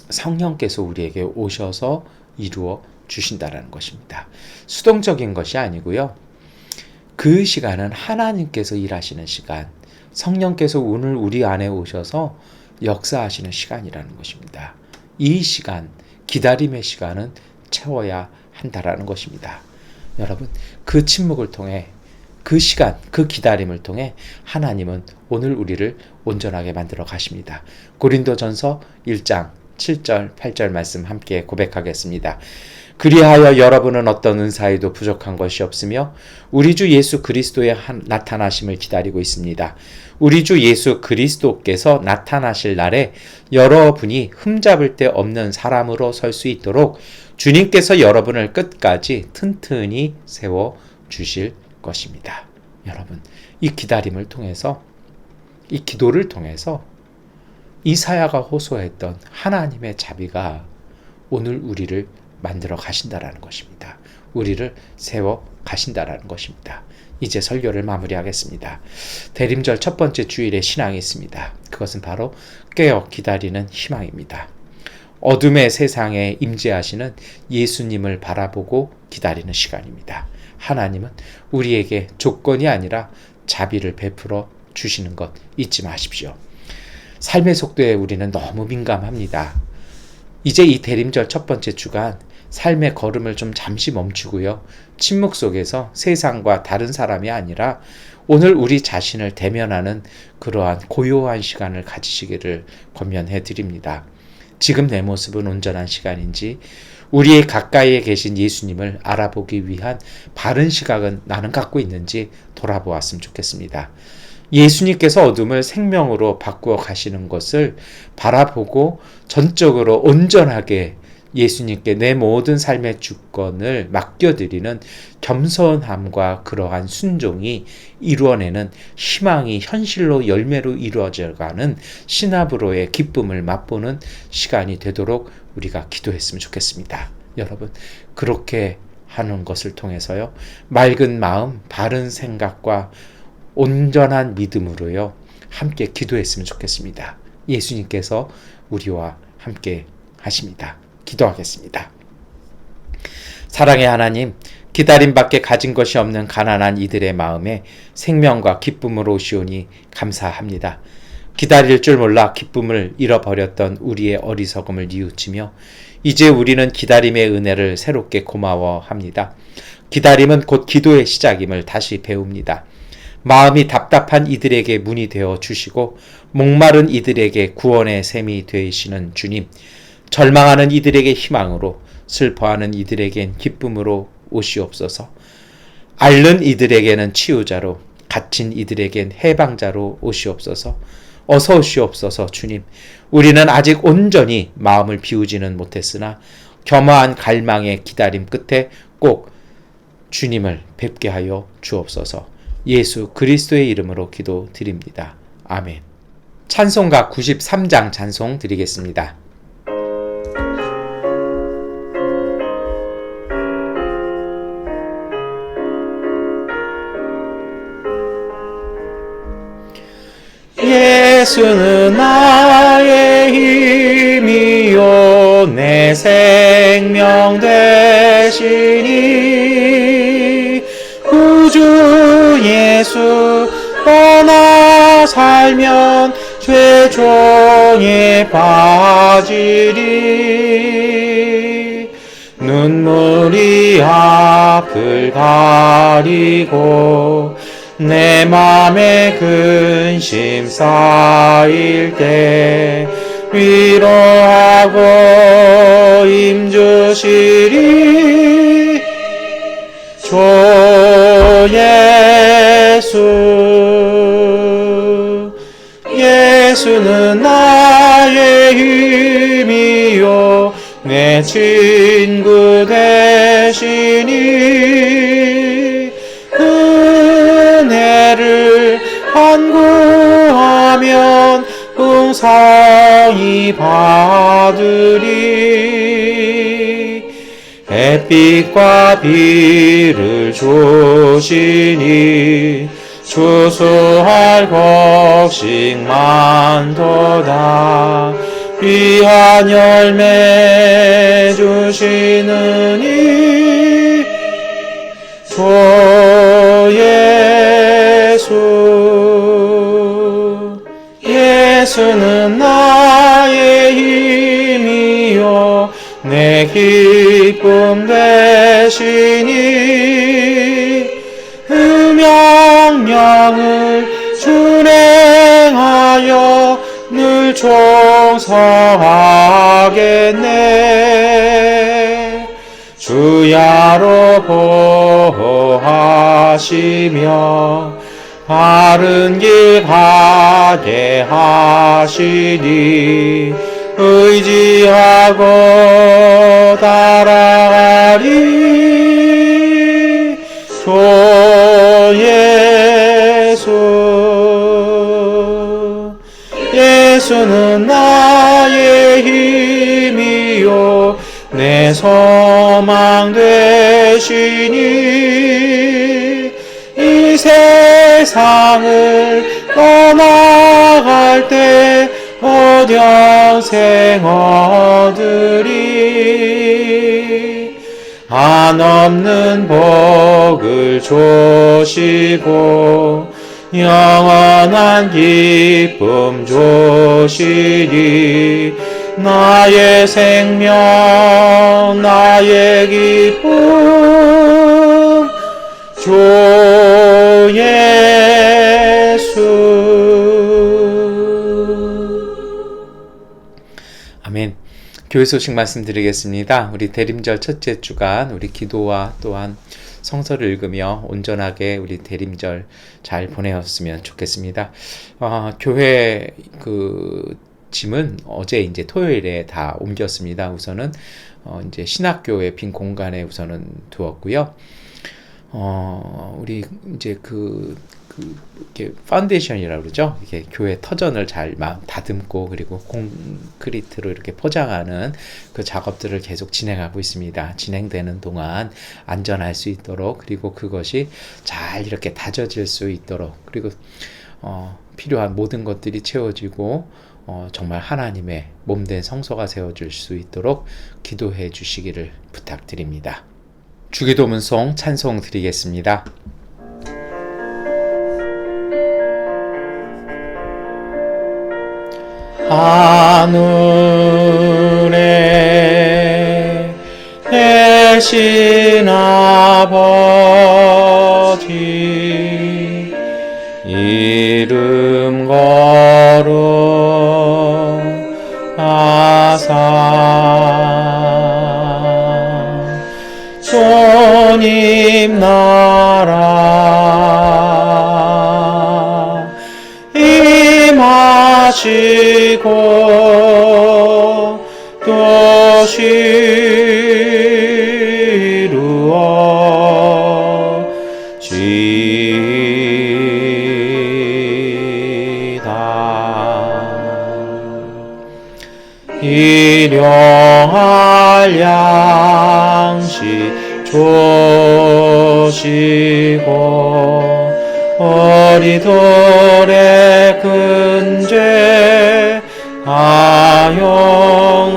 성령께서 우리에게 오셔서 이루어 주신다라는 것입니다. 수동적인 것이 아니고요. 그 시간은 하나님께서 일하시는 시간, 성령께서 오늘 우리 안에 오셔서 역사하시는 시간이라는 것입니다. 이 시간, 기다림의 시간은 채워야 한다라는 것입니다. 여러분, 그 침묵을 통해, 그 시간, 그 기다림을 통해 하나님은 오늘 우리를 온전하게 만들어 가십니다. 고린도전서 1장 7절, 8절 말씀 함께 고백하겠습니다. 그리하여 여러분은 어떤 은사에도 부족한 것이 없으며 우리 주 예수 그리스도의 나타나심을 기다리고 있습니다. 우리 주 예수 그리스도께서 나타나실 날에 여러분이 흠잡을 데 없는 사람으로 설 수 있도록 주님께서 여러분을 끝까지 튼튼히 세워 주실 것입니다. 여러분, 이 기다림을 통해서, 이 기도를 통해서 이사야가 호소했던 하나님의 자비가 오늘 우리를 만들어 가신다라는 것입니다. 우리를 세워 가신다라는 것입니다. 이제 설교를 마무리하겠습니다. 대림절 첫 번째 주일에 신앙이 있습니다. 그것은 바로 깨어 기다리는 희망입니다. 어둠의 세상에 임재하시는 예수님을 바라보고 기다리는 시간입니다. 하나님은 우리에게 조건이 아니라 자비를 베풀어 주시는 것 잊지 마십시오. 삶의 속도에 우리는 너무 민감합니다. 이제 이 대림절 첫 번째 주간 삶의 걸음을 좀 잠시 멈추고요. 침묵 속에서 세상과 다른 사람이 아니라 오늘 우리 자신을 대면하는 그러한 고요한 시간을 가지시기를 권면해 드립니다. 지금 내 모습은 온전한 시간인지, 우리의 가까이에 계신 예수님을 알아보기 위한 바른 시각은 나는 갖고 있는지 돌아보았으면 좋겠습니다. 예수님께서 어둠을 생명으로 바꾸어 가시는 것을 바라보고 전적으로 온전하게 예수님께 내 모든 삶의 주권을 맡겨드리는 겸손함과 그러한 순종이 이루어내는 희망이 현실로 열매로 이루어져가는 신압으로의 기쁨을 맛보는 시간이 되도록 우리가 기도했으면 좋겠습니다. 여러분, 그렇게 하는 것을 통해서요, 맑은 마음, 바른 생각과 온전한 믿음으로요, 함께 기도했으면 좋겠습니다. 예수님께서 우리와 함께 하십니다. 기도하겠습니다. 사랑의 하나님, 기다림밖에 가진 것이 없는 가난한 이들의 마음에 생명과 기쁨을 오시오니 감사합니다. 기다릴 줄 몰라 기쁨을 잃어버렸던 우리의 어리석음을 뉘우치며 이제 우리는 기다림의 은혜를 새롭게 고마워합니다. 기다림은 곧 기도의 시작임을 다시 배웁니다. 마음이 답답한 이들에게 문이 되어 주시고 목마른 이들에게 구원의 샘이 되시는 주님, 절망하는 이들에게 희망으로, 슬퍼하는 이들에겐 기쁨으로 오시옵소서. 앓는 이들에게는 치유자로, 갇힌 이들에겐 해방자로 오시옵소서. 어서 오시옵소서. 주님, 우리는 아직 온전히 마음을 비우지는 못했으나 겸허한 갈망의 기다림 끝에 꼭 주님을 뵙게 하여 주옵소서. 예수 그리스도의 이름으로 기도드립니다. 아멘. 찬송가 93장 찬송 드리겠습니다. 예수는 나의 힘이요 내 생명 되시니 구주 예수 떠나 살면 죄종에 빠지리. 눈물이 앞을 가리고 내 맘에 근심 쌓일 때 위로하고 힘주시리. 주 예수는 나의 힘이요 내 친구 되시니 은혜를 간구하면 응상이 받으리. 햇빛과 비를 주시니 주소할 곡식 많도다. 귀한 열매 주시는 이 주 예수. 예수는 나의 힘이요 내 기쁨 되시니 그 명령을 준행하여 늘 충성하겠네. 주야로 보호하시며 바른 길 가게 하시니 의지하고 따라가리. 주 예수. 예수는 나의 힘이요 내 소망 되시니 이 세상을 떠나갈 때 영생 얻으리. 한없는 복을 주시고 영원한 기쁨 주시리. 나의 생명 나의 기쁨 주 예수. 아멘. 교회 소식 말씀드리겠습니다. 우리 대림절 첫째 주간 우리 기도와 또한 성서를 읽으며 온전하게 우리 대림절 잘 보내었으면 좋겠습니다. 교회 짐은 어제 이제 토요일에 다 옮겼습니다. 우선은 이제 신학교의 빈 공간에 우선은 두었고요. 우리 이제 이렇게 파운데이션이라고 그러죠. 이렇게 교회 터전을 잘 다듬고 그리고 콘크리트로 이렇게 포장하는 그 작업들을 계속 진행하고 있습니다. 진행되는 동안 안전할 수 있도록 그리고 그것이 잘 이렇게 다져질 수 있도록 그리고 필요한 모든 것들이 채워지고 정말 하나님의 몸된 성소가 세워질 수 있도록 기도해 주시기를 부탁드립니다. 주기도문송 찬송 드리겠습니다. 하늘에 계신 아버지 이름 거룩하사 주님 나라 임하시고 도시 일용할 양식 주시고 우리들의 근죄 다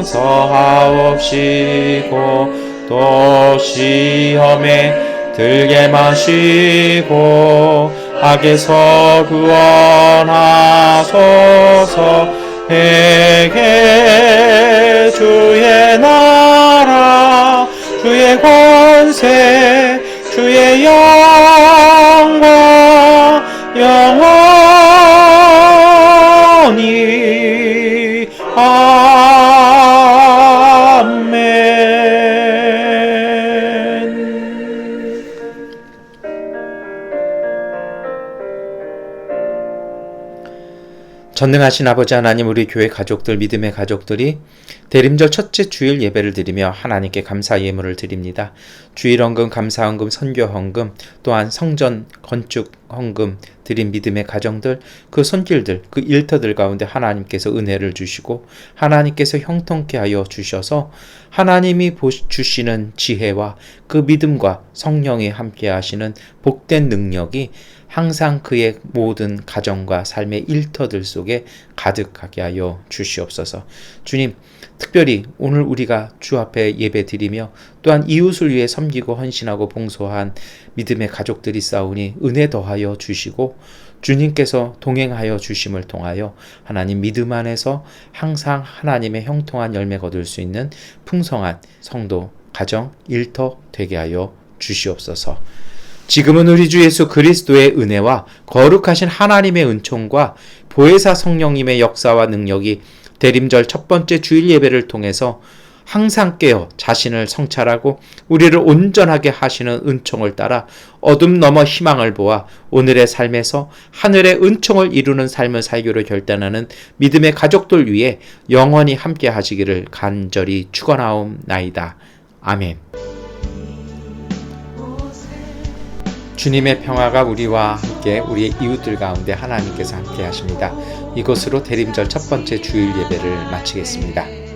용서하옵시고 또 시험에 들게 마시고 악에서 구원하소서. 회개 주의 나라 주의 권세 주의 영광 영원히 아멘. 전능하신 아버지 하나님, 우리 교회 가족들, 믿음의 가족들이 대림절 첫째 주일 예배를 드리며 하나님께 감사 예물을 드립니다. 주일 헌금, 감사 헌금, 선교 헌금, 또한 성전 건축 헌금 드린 믿음의 가정들, 그 손길들, 그 일터들 가운데 하나님께서 은혜를 주시고 하나님께서 형통케 하여 주셔서 하나님이 주시는 지혜와 그 믿음과 성령이 함께 하시는 복된 능력이 항상 그의 모든 가정과 삶의 일터들 속에 가득하게 하여 주시옵소서. 주님, 특별히 오늘 우리가 주 앞에 예배 드리며 또한 이웃을 위해 섬기고 헌신하고 봉사한 믿음의 가족들이 싸우니 은혜 더하여 주시고 주님께서 동행하여 주심을 통하여 하나님 믿음 안에서 항상 하나님의 형통한 열매 거둘 수 있는 풍성한 성도, 가정, 일터 되게 하여 주시옵소서. 지금은 우리 주 예수 그리스도의 은혜와 거룩하신 하나님의 은총과 보혜사 성령님의 역사와 능력이 대림절 첫 번째 주일 예배를 통해서 항상 깨어 자신을 성찰하고 우리를 온전하게 하시는 은총을 따라 어둠 넘어 희망을 보아 오늘의 삶에서 하늘의 은총을 이루는 삶을 살기로 결단하는 믿음의 가족들 위해 영원히 함께 하시기를 간절히 축원하옵나이다. 아멘. 주님의 평화가 우리와 함께 우리의 이웃들 가운데 하나님께서 함께 하십니다. 이것으로 대림절 첫 번째 주일 예배를 마치겠습니다.